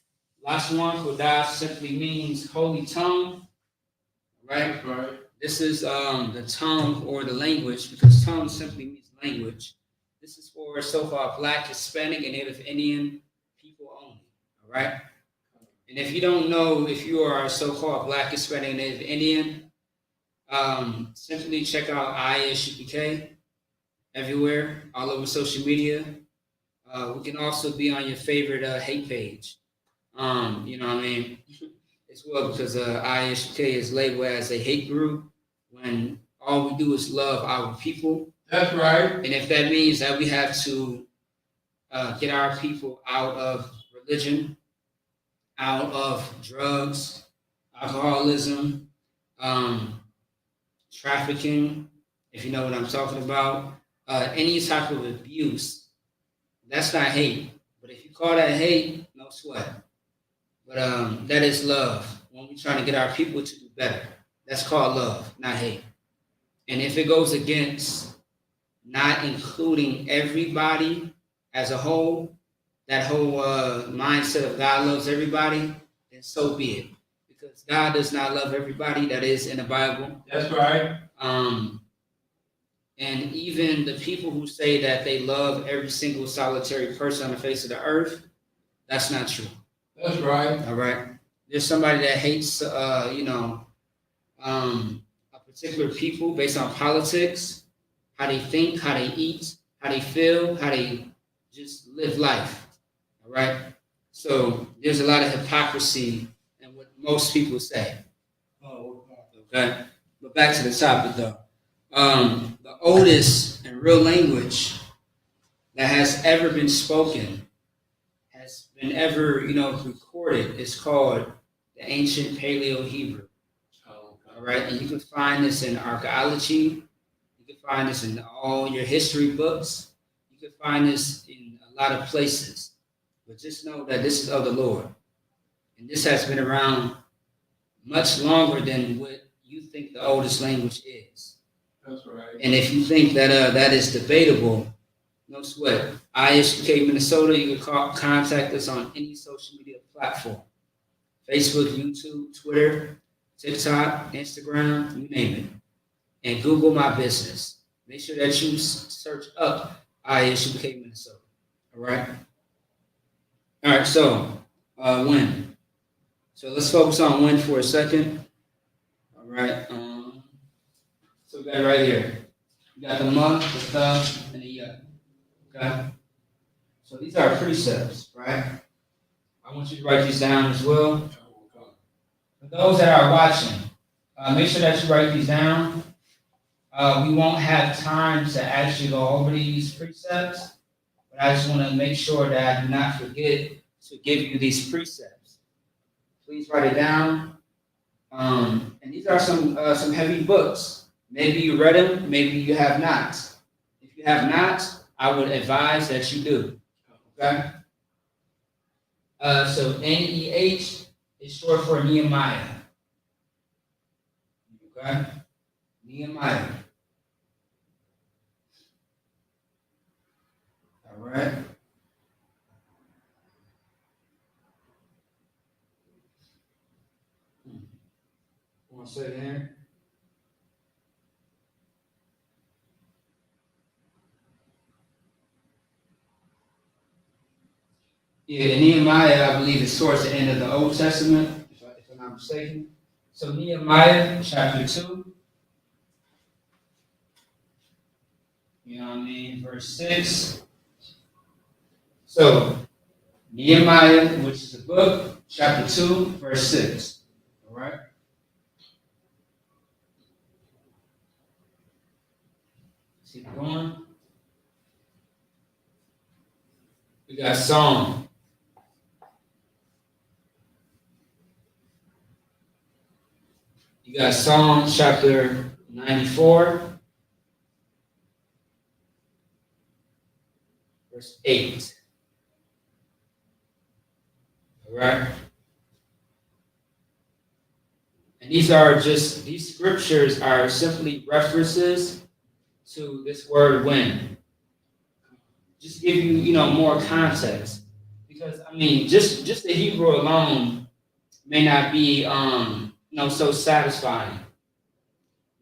Lashawan Qadash simply means holy tongue, right? Right. This is the tongue or the language, because tongue simply means language. This is for so-called Black, Hispanic, and Native Indian people only, all right? And if you don't know if you are a so-called Black, Hispanic, and Native Indian, simply check out ISUPK everywhere, all over social media. We can also be on your favorite hate page. You know what I mean? As well, because ISUPK is labeled as a hate group when all we do is love our people. That's right. And if that means that we have to get our people out of religion, out of drugs, alcoholism, trafficking, if you know what I'm talking about, any type of abuse, that's not hate. But if you call that hate, no sweat. But that is love. When we're trying to get our people to do better, that's called love, not hate. And if it goes against not including everybody as a whole, that whole mindset of God loves everybody, then so be it. Because God does not love everybody. That is in the Bible. That's right. And even the people who say that they love every single solitary person on the face of the earth, that's not true. That's right. All right. There's somebody that hates, a particular people based on politics, how they think, how they eat, how they feel, how they just live life. All right. So there's a lot of hypocrisy in what most people say. Oh, Okay. But back to the topic though. The oldest and real language that has ever been spoken, has been ever, recorded, is called the ancient Paleo Hebrew. All right, and you can find this in archaeology. You can find this in all your history books. You can find this in a lot of places. But just know that this is of the Lord, and this has been around much longer than what you think the oldest language is. that's right. And if you think that that is debatable, no sweat. ISUK Minnesota, you can contact us on any social media platform. Facebook, YouTube, Twitter, TikTok, Instagram, you name it. And Google my business. Make sure that you search up ISUK Minnesota. All right? All right, so when. So let's focus on when for a second. All right. So we got it right here. You got the ma, the tha, and the ya. Okay? So these are precepts, right? I want you to write these down as well. For those that are watching, make sure that you write these down. We won't have time to actually go over these precepts, but I just want to make sure that I do not forget to give you these precepts. Please write it down. And these are some heavy books. Maybe you read them, maybe you have not. If you have not, I would advise that you do. Okay? So NEH is short for Nehemiah. Okay? Nehemiah. All right? One second here. Yeah, Nehemiah, I believe, is towards the end of the Old Testament, if I'm not mistaken. So Nehemiah chapter 2, you know what I mean, verse 6. So Nehemiah, which is the book, chapter 2, verse 6. All right? Let's keep going. We got Psalm. You got Psalm chapter 94, verse 8. All right? And these scriptures are simply references to this word when. Just give you, more context. Because, I mean, just the Hebrew alone may not be, so satisfying.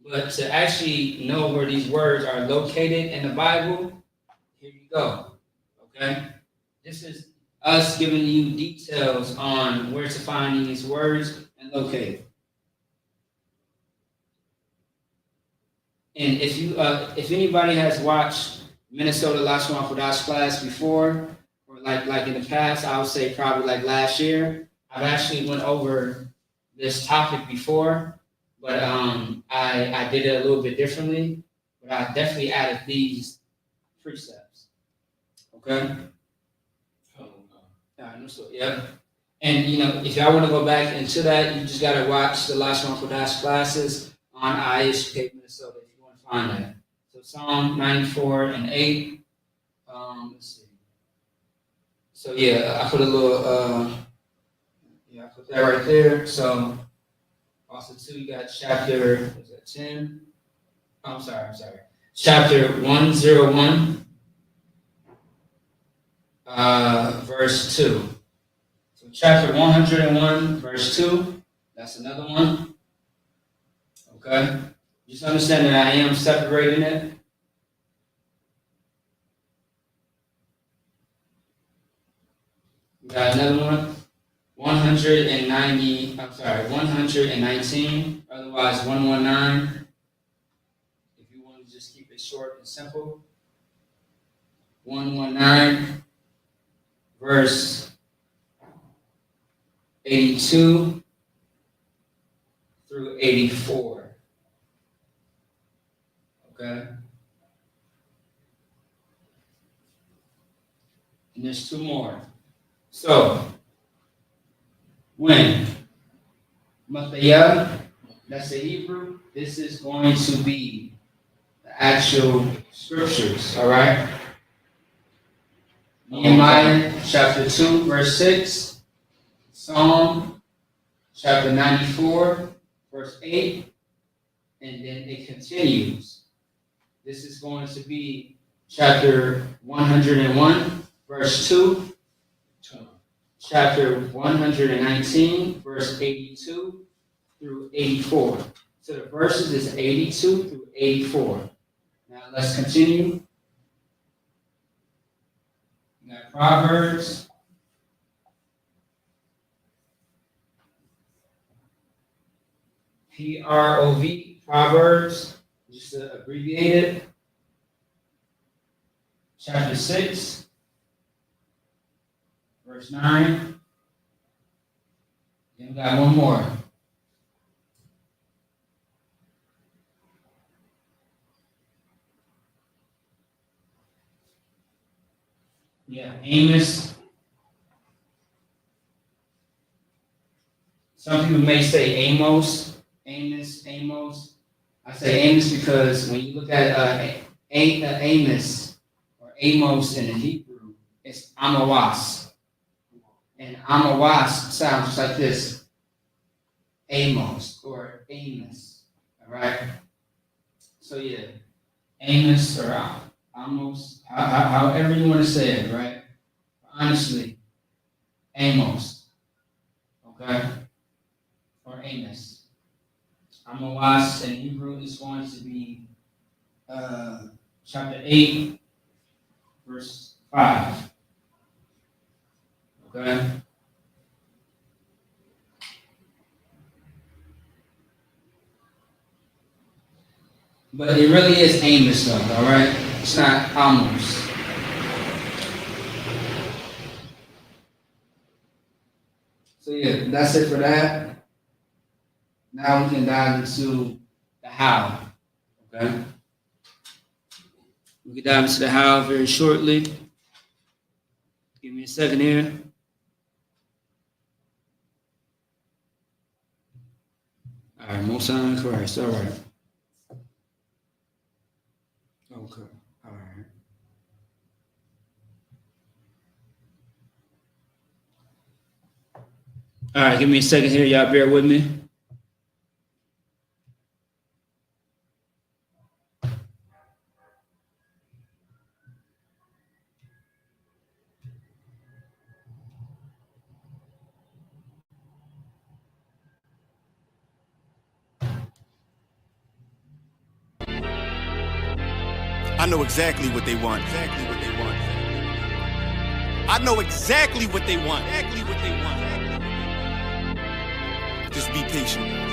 But to actually know where these words are located in the Bible, here you go. Okay? This is us giving you details on where to find these words and locate. And if anybody has watched Minnesota Lashawan Qadash class before, or like in the past, I would say probably like last year, I've actually went over this topic before, but I did it a little bit differently. But I definitely added these precepts. Okay. Yeah. And if y'all want to go back into that, you just gotta watch the Lashawan Qadash classes on IHK Minnesota if you want to find that. So Psalm 94 and 8. Let's see. So yeah, I put a little I put that right there. So also too, you got chapter, was that 10? Oh, I'm sorry. Chapter 101, verse 2. So chapter 101, verse 2, that's another one. Okay? Just understand that I am separating it. We got another one. 119, otherwise 119. If you want to just keep it short and simple. 119, verse 82 through 84. Okay? And there's two more. So, when Matthiah, that's the Hebrew, this is going to be the actual scriptures, all right? Nehemiah chapter 2, verse 6, Psalm chapter 94, verse 8, and then it continues. This is going to be chapter 101, verse 2, chapter 119, verse 82 through 84. So the verses is 82 through 84. Now let's continue. We got Proverbs. PROV, Proverbs, just to abbreviate it. chapter 6, verse 9. Then we got one more. Yeah, Amos. Some people may say Amos, Amos. I say Amos because when you look at Amos or Amos in the Hebrew, it's Amawas. And Amawas sounds just like this, Amos or Amos. All right? So yeah, Amos or Amos, however you want to say it, right? Honestly, Amos. Okay? Or Amos. Amawas in Hebrew is going to be chapter 8, verse 5. Okay? But it really is Amos though, all right? It's not Amos. So yeah, that's it for that. Now we can dive into the how. Okay? We can dive into the how very shortly. Give me a second here. All right, most high in Christ. All right. Okay. All right. All right, give me a second here. Y'all bear with me. I know exactly what they want. I know exactly what they want. Just be patient.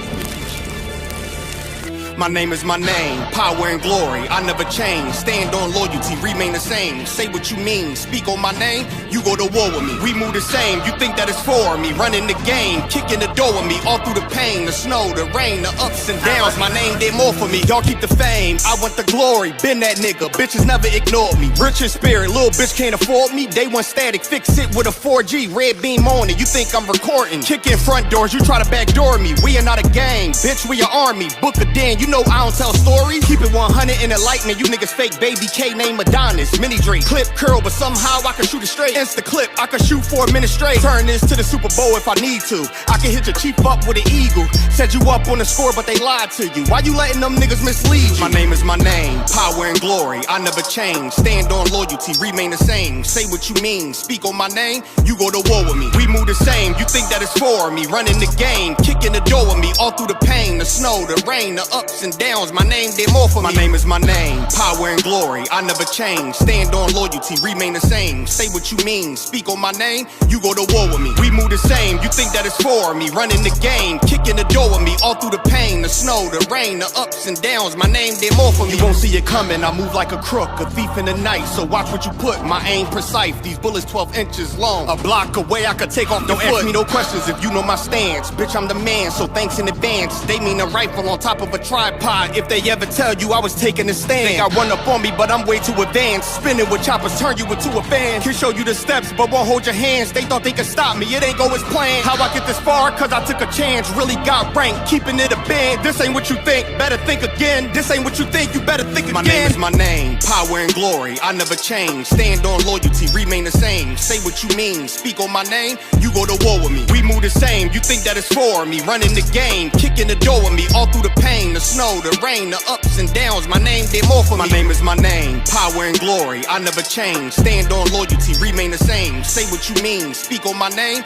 My name is my name, power and glory, I never change. Stand on loyalty, remain the same. Say what you mean, speak on my name, you go to war with me. We move the same, you think that it's for me. Running the game, kicking the door with me. All through the pain, the snow, the rain, the ups and downs. My name did more for me, y'all keep the fame. I want the glory, been that nigga, bitches never ignored me. Rich in spirit, little bitch can't afford me. Day one static, fix it with a 4G. Red beam on it, you think I'm recording. Kick in front doors, you try to backdoor me. We are not a gang, bitch, we an army. Book a den, you know I don't tell stories. Keep it 100 in the lightning, you niggas fake. Baby K name Adonis, mini Drake. Clip curl, but somehow I can shoot it straight. Insta clip, I can shoot for a minute straight. Turn this to the Super Bowl if I need to. I can hit your chief up with an eagle. Set you up on the score, but they lied to you. Why you letting them niggas mislead you? My name is my name, power and glory, I never change. Stand on loyalty, remain the same. Say what you mean, speak on my name, you go to war with me. We move the same, you think that it's for me. Running the game, kicking the door with me. All through the pain, the snow, the rain, the ups and downs. My name did more for me. My name is my name, power and glory, I never change. Stand on loyalty, remain the same. Say what you mean, speak on my name, you go to war with me. We move the same, you think that it's for me. Running the game, kicking the door with me. All through the pain, the snow, the rain, the ups and downs. My name did more for me. You won't see it coming, I move like a crook, a thief in the night. So watch what you put, my aim precise. These bullets 12 inches long, a block away I could take off your foot. Don't ask me no questions if you know my stance. Bitch, I'm the man, so thanks in advance. They mean a rifle on top of a tripod. If they ever tell you I was taking a stand, think I run up on me, but I'm way too advanced. Spinning with choppers, turn you into a fan. Can show you the steps, but won't hold your hands. They thought they could stop me, it ain't go as planned. How I get this far? Cause I took a chance. Really got ranked, keeping it a band. This ain't what you think, better think again. This ain't what you think, you better think again. My name is my name, power and glory, I never change. Stand on loyalty, remain the same. Say what you mean, speak on my name, you go to war with me. We move the same, you think that it's for me. Running the game, kicking the door with me. All through the pain, the snow, the rain, the ups and downs. My name did more for me. My name is my name, power and glory, I never change. Stand on loyalty, remain the same. Say what you mean, speak on my name.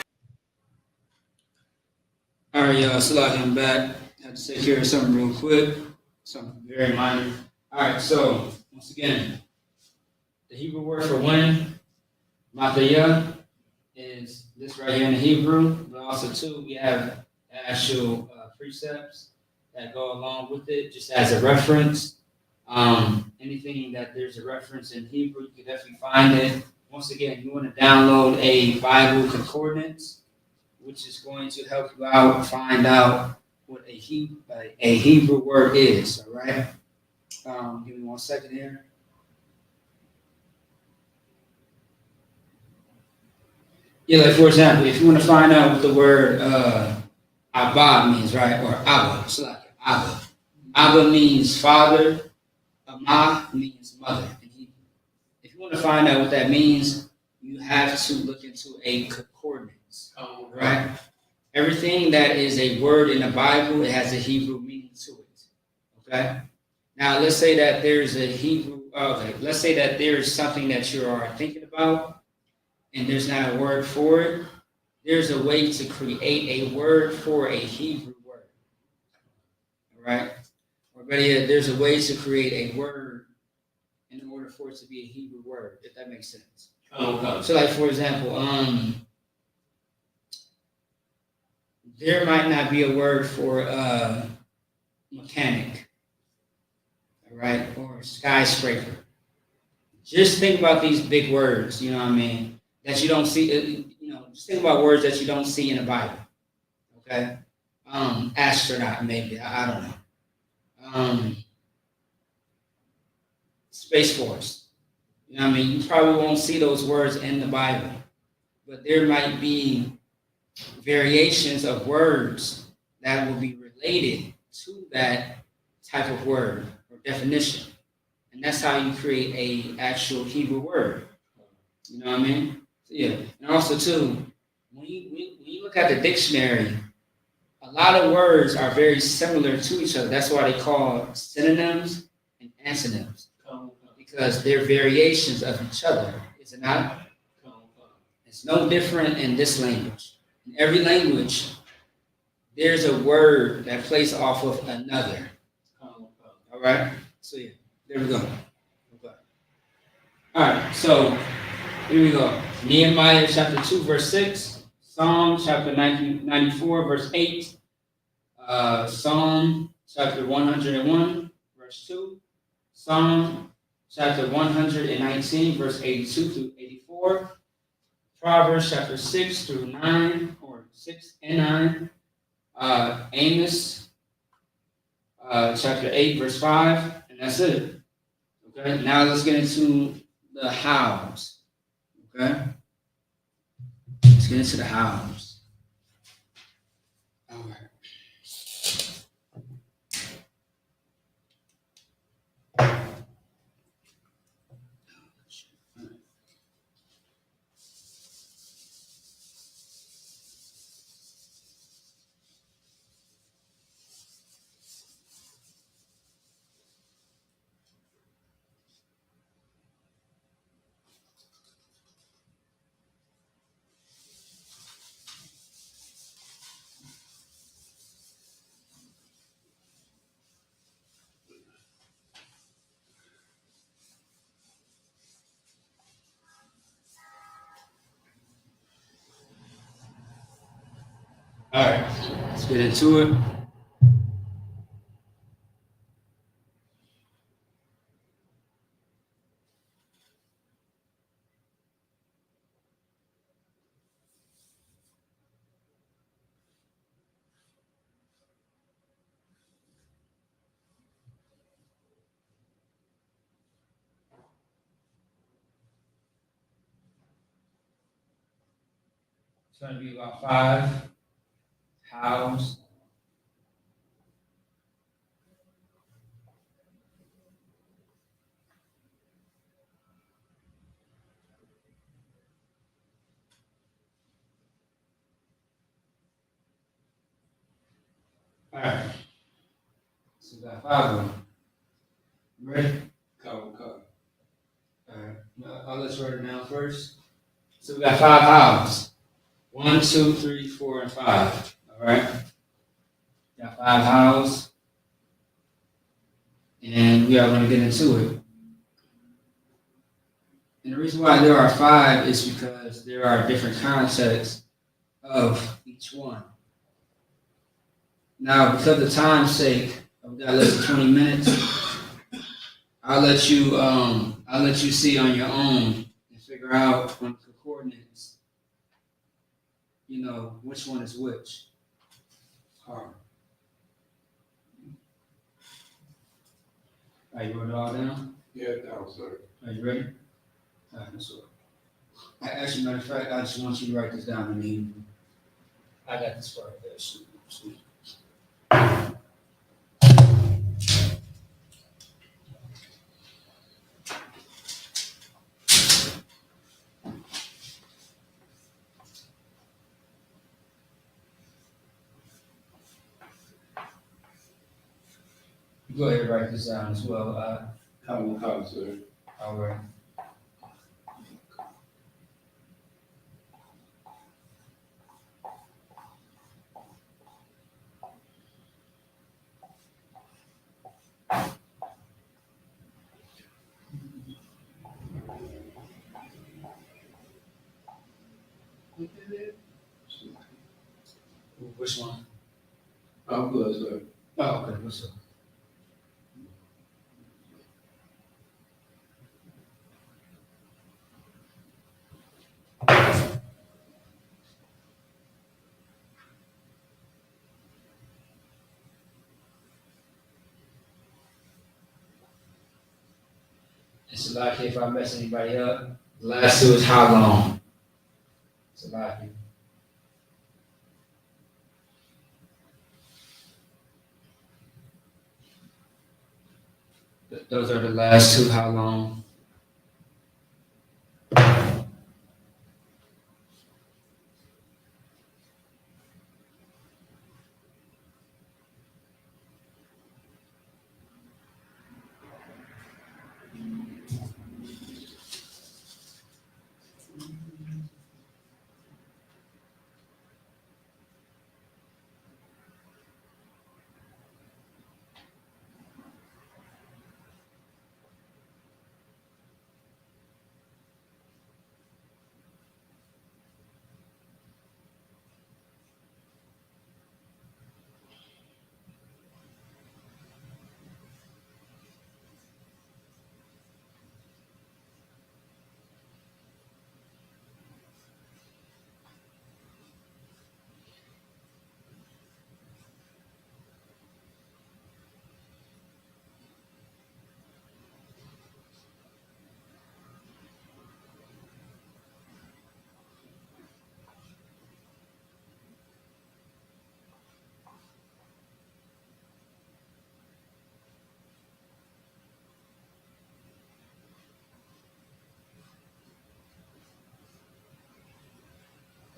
All right, y'all, so I'm back. I had to take care of something real quick, something very minor. All right, so once again, the Hebrew word for win, mataya, is this right here in the Hebrew, but also too, we have actual precepts that go along with it, just as a reference. Anything that there's a reference in Hebrew, you can definitely find it. Once again, you want to download a Bible concordance, which is going to help you out find out what a Hebrew word is. All right. Give me 1 second here. Yeah, like for example, if you want to find out what the word Abba means, right, or Abba, it's like Abba. Abba means father. Ama means mother in Hebrew. If you want to find out what that means, you have to look into a concordance, right? Everything that is a word in the Bible, it has a Hebrew meaning to it. Okay. Now let's say that there's a Hebrew. Okay, let's say that there's something that you are thinking about, and there's not a word for it. There's a way to create a word for a Hebrew word. All right. Or better yet, there's a way to create a word in order for it to be a Hebrew word, if that makes sense. So, like for example, there might not be a word for mechanic, all right, or skyscraper. Just think about these big words, you know what I mean, that you don't see. Just think about words that you don't see in the Bible. Okay, astronaut, maybe, I don't know. Space Force. You know what I mean? You probably won't see those words in the Bible, but there might be variations of words that will be related to that type of word or definition. And that's how you create a actual Hebrew word. You know what I mean? So, yeah. And also too, when you look at the dictionary, a lot of words are very similar to each other. That's why they call synonyms and antonyms. Because they're variations of each other, is it not? It's no different in this language. In every language, there's a word that plays off of another. All right? So, yeah, there we go. Okay. All right, so here we go. Nehemiah chapter 2, verse 6. Psalm chapter 94, verse 8. Psalm chapter 101, verse 2. Psalm chapter 119, verse 82 through 84. Proverbs chapter 6 through 9, or 6 and 9. Amos chapter 8, verse 5, and that's it. Okay, now let's get into the hows. Okay, let's get into the hows. All right. All right, let's get into it. It's going to be about 5 hows. All right. So we got 5 of them. Ready? Come. All right. I'll let's write it down first. So we got 5 hows. 1, 2, 3, 4, and 5. All right. Got 5 hows. And we are going to get into it. And the reason why there are 5 is because there are different contexts of each one. Now, because of time's sake, I've got less than 20 minutes. I'll let you see on your own and figure out from the coordinates, you know, which one is which. Come. Are you wrote it all down? Yeah, down, sir. Are you ready? All right, let's go. Actually, matter of fact, I just want you to write this down in the evening. I got this part there. Sweet. Go ahead and write this down as well. Come, sir. All right. Which one? I'm good, sir. Oh, okay. What's up? It's a lot if I mess anybody up. The last two is how long. It's a lot here. Those are the last two. How long?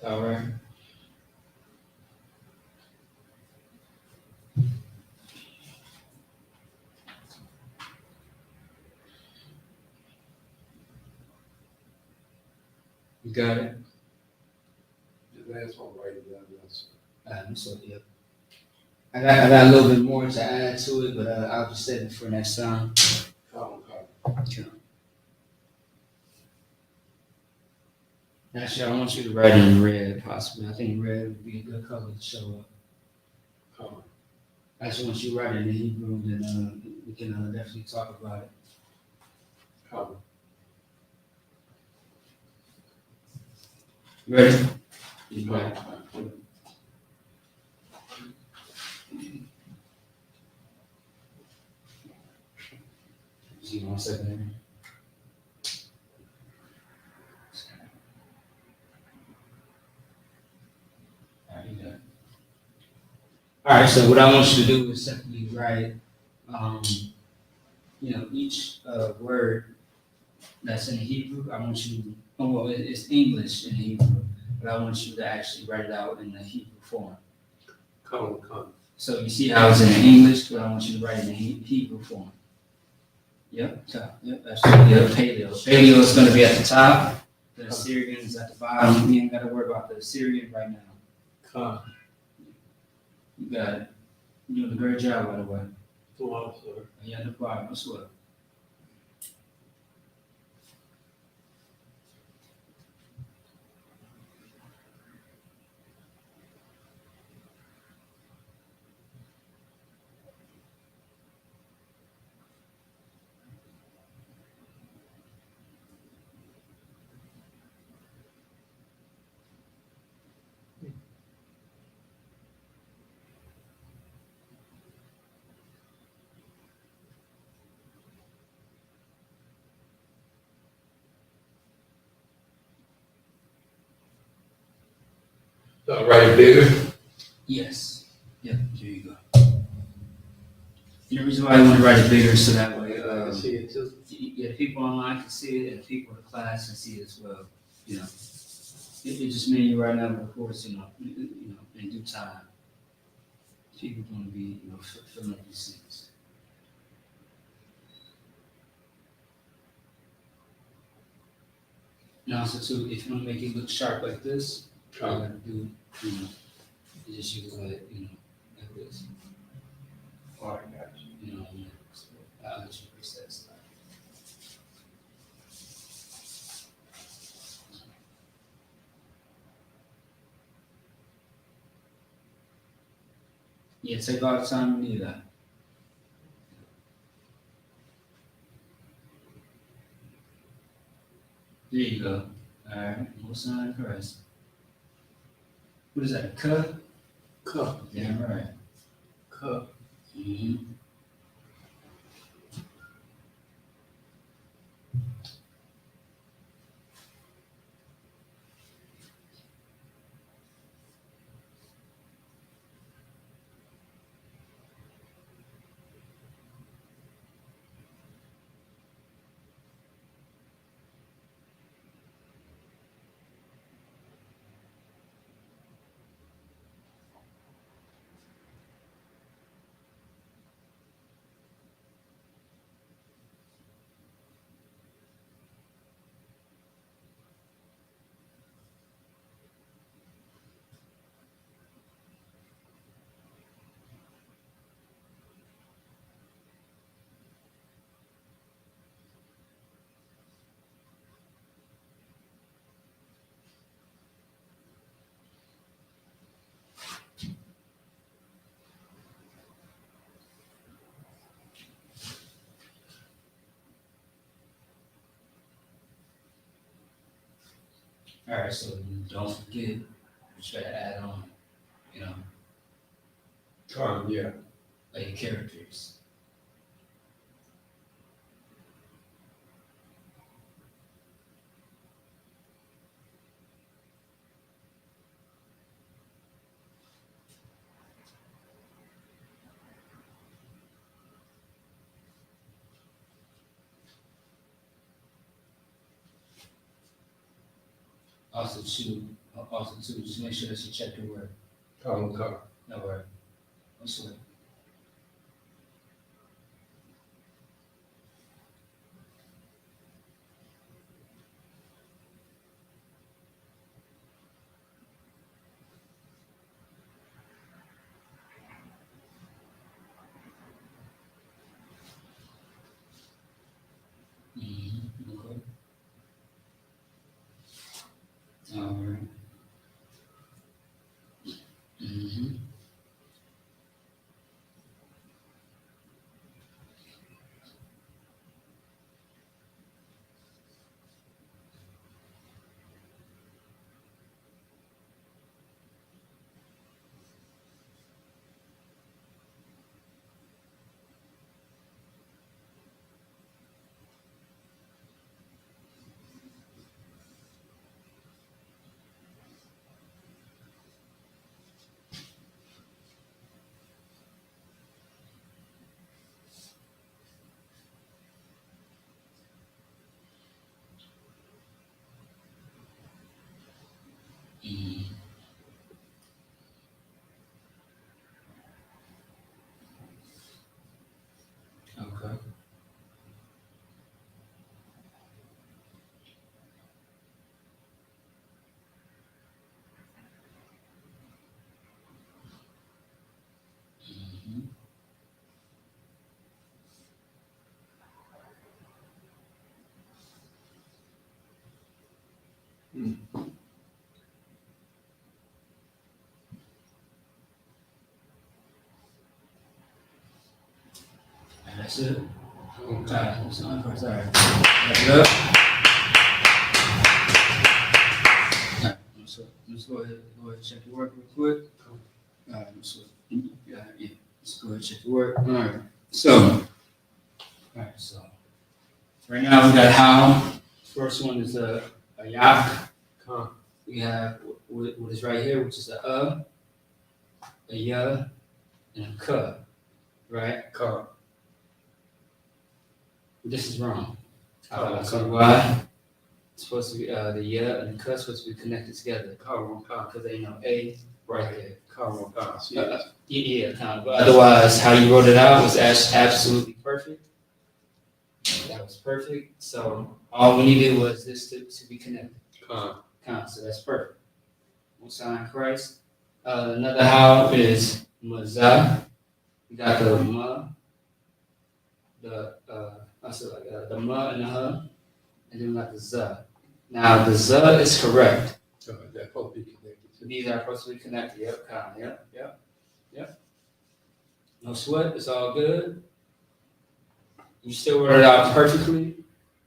All right. You got it. The last one right down, yes. So yeah. I got a little bit more to add to it, but I'll just save it for next time. Come. Actually, I want you to write in red, possibly. I think red would be a good color to show up. Come. I just want you to write it in Hebrew, then we can definitely talk about it. Come. You ready? You Right. See 1 second here. All right, you got it. All right, so what I want you to do is simply write, each word that's in Hebrew. I want you, it's English in Hebrew, but I want you to actually write it out in the Hebrew form. Come. So you see how it's in English, but I want you to write it in Hebrew form. Yep, top. Yep, absolutely. Yep, paleo. Paleo is going to be at the top. The Assyrian is at the bottom. We ain't got to worry about the Assyrian right now. Come. You got it. You're doing a great job, by the way. Come, sir. Yeah, no problem. What's up? Write it bigger. Yes. Yep. There you go. And the reason why I want to write it bigger so that way, See it too. yeah, people online can see it, and people in the class can see it as well. You know, it just means right now, of course, in due time, people going to be, filling up these things. And also, too, if you want to make it look sharp like this, all you got to do, you just use like this. All right, got you. I'll let you preset stuff. Yeah, take all the time you need that. There you go. All right, no sign of Christ. What is that? A cup? Cup. Yeah, right. Cup. Mm-hmm. All right, so don't forget you try to add on, Yeah. like your characters. Also, too, just make sure that you check your work. Car. No work. No sweat. Mm-hmm. Okay. All right. Mm-hmm. Mm-hmm. Okay. Mm-hmm. And that's it. All right. That's the only part. All right. Wrap it up. All right. Let's go ahead and check your work real quick. All right. Yeah. Let's go ahead and check your work. All right. So. All right. So. Right now we got how. First one is a yak. Car. We have what is right here, which is a ya, and a ka, right? Car. This is wrong. Oh, So okay. why? It's supposed to be the ya and the ka supposed to be connected together Car on car. because they know a right there. Car on car. See, Yeah, kind of. But otherwise, how you wrote it out was absolutely perfect. That was perfect. So all we needed was this to be connected. car. So that's perfect. We'll sign Christ. Another how is mazah. We got the ma, the the ma and the ha, and then we got the za. Now the za is correct. They're supposed to be connected. These are supposed to be connected. Yep, yep. No sweat. It's all good. You still wrote it out perfectly.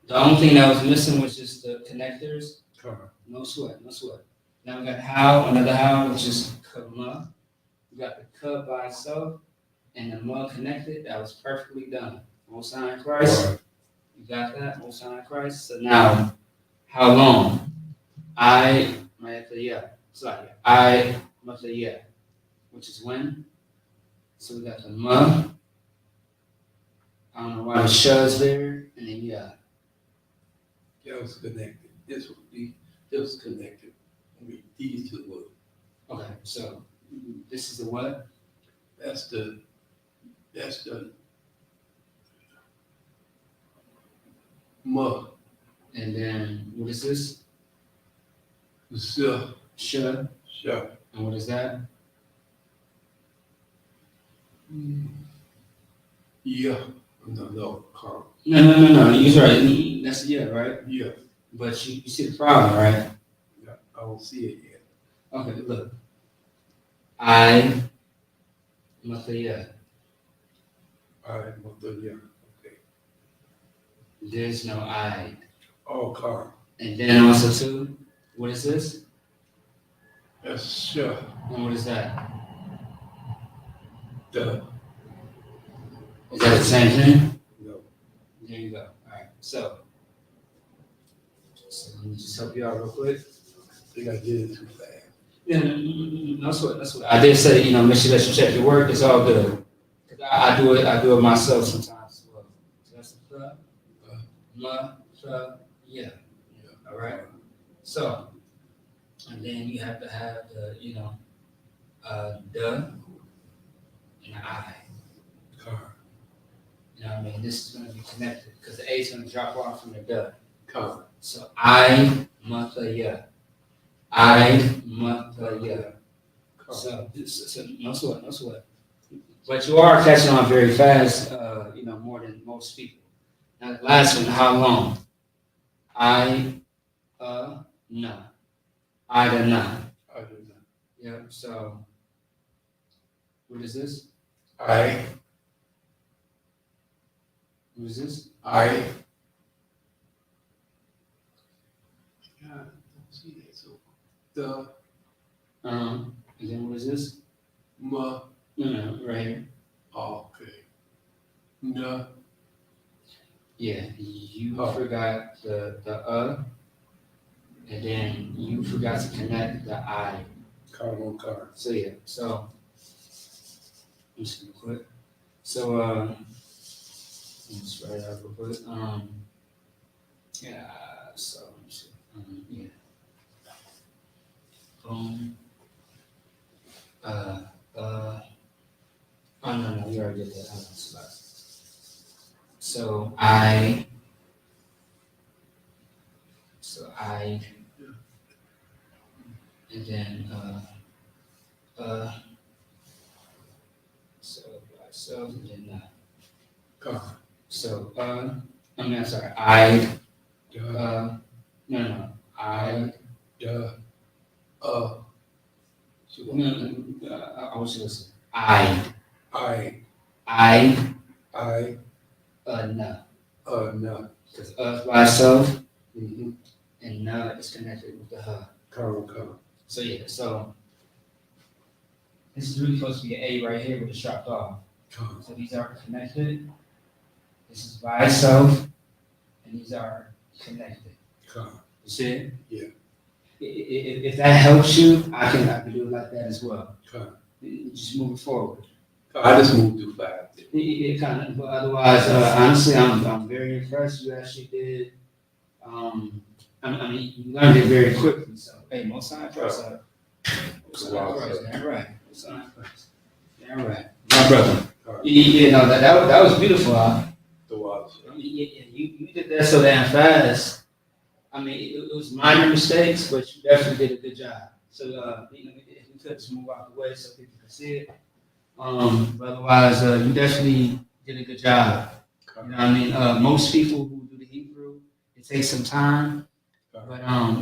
The only thing that was missing was just the connectors. Car. No sweat. Now we got how, another how, which is kama. We got the ka by itself and the ma connected. That was perfectly done. Most sign Christ. Right. You got that? Most sign Christ. So now, how long? I which is when. So we got the ma. I don't know why the shah's there, and then That was connected. This was connected. I mean, these two were. Okay, so this is the what? That's the ma. And then what is this? The shah. Shah. Shah. And what is that? Yeah. No, car. No. You're right. That's yeah, right? Yeah. But you see the problem, right? Yeah. I don't see it yet. Okay, look. I Mataya. All right, yeah. Okay. There's no I. Oh, car. And then also too, what is this? That's shah. And what is that? The. Is that the same thing? No. There you go. Alright. So let me just help you out real quick. I think I did it too fast. Yeah, no sweat, no sweat. I did say, make sure that you check your work. It's all good. 'Cause I do it myself sometimes as well. So that's the yeah. All right. So, and then you have to have the, the and the I. Car. You know what I mean? This is going to be connected because the A is going to drop off from the the. Car. So I mataya. I mataya. So no sweat. But you are catching on very fast, more than most people. Now the last one, how long? No. I do not. I do not. Yep. So what is this? I. What is this? I. God, I don't see that. So the. And then what is this? Ma. No, right here. Okay. No. Yeah, you Oh. forgot the and then you forgot to connect the I. Car on car. So yeah, so I'm just gonna quit. So let me just write it out real quick. Yeah, so let me see. Yeah. Boom. Oh no, you already did that. So I, and then so by itself, and then Car. so I'm sorry. I The. no I The. So I was just I I. no No. because by itself Mm-hmm. and no is connected with the her. Car on car. So yeah, so this is really supposed to be an A right here, but it's dropped off. Car. So these are connected. This is by itself, and these are connected. Car. You see it? Yeah. If that helps you, I can do it like that as well. Okay. Just moving forward. I just moved too fast. It kind of, but otherwise, honestly, I'm very impressed. You actually did. I mean, you learned it very quickly. So, hey, most sign first. Most sign first. Damn right. Most sign first. Damn right. My brother. You know that was beautiful. The was. I mean, you did that so damn fast. I mean, it was minor mistakes, but you definitely did a good job. So, you know, if we could just move out the way so people can see it. But otherwise, you definitely did a good job. You know what I mean? Most people who do the Hebrew, it takes some time. But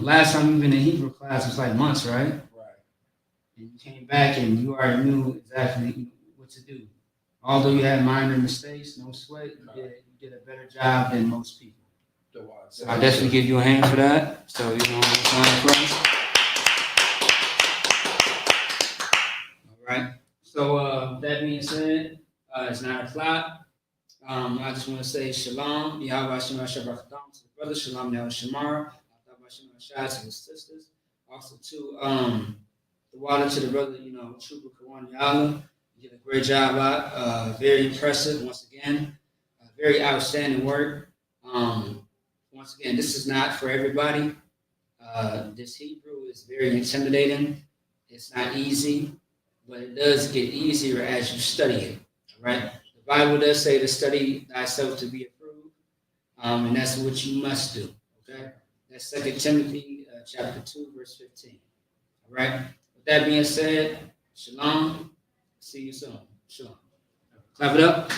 last time you been in Hebrew class was like months, right? Right. And you came back and you already knew exactly what to do. Although you had minor mistakes, no sweat, you did a better job than most people. So I definitely give you a hand for that. So you know, all right. So that being said, it's 9 o'clock. I just want to say shalom, Yahweh Shem Shabbat to the brother, shalom Yahweh Shamar, Yahweh to the sisters. Also to the water to the brother, you know, Trooper Kawan Yala. You did a great job out. Very impressive once again. Very outstanding work. Once again, this is not for everybody. This Hebrew is very intimidating. It's not easy, but it does get easier as you study it. Right? The Bible does say to study thyself to be approved, and that's what you must do. Okay, that's 2 Timothy chapter 2, verse 15. All right. With that being said, shalom. See you soon. Shalom. Clap it up.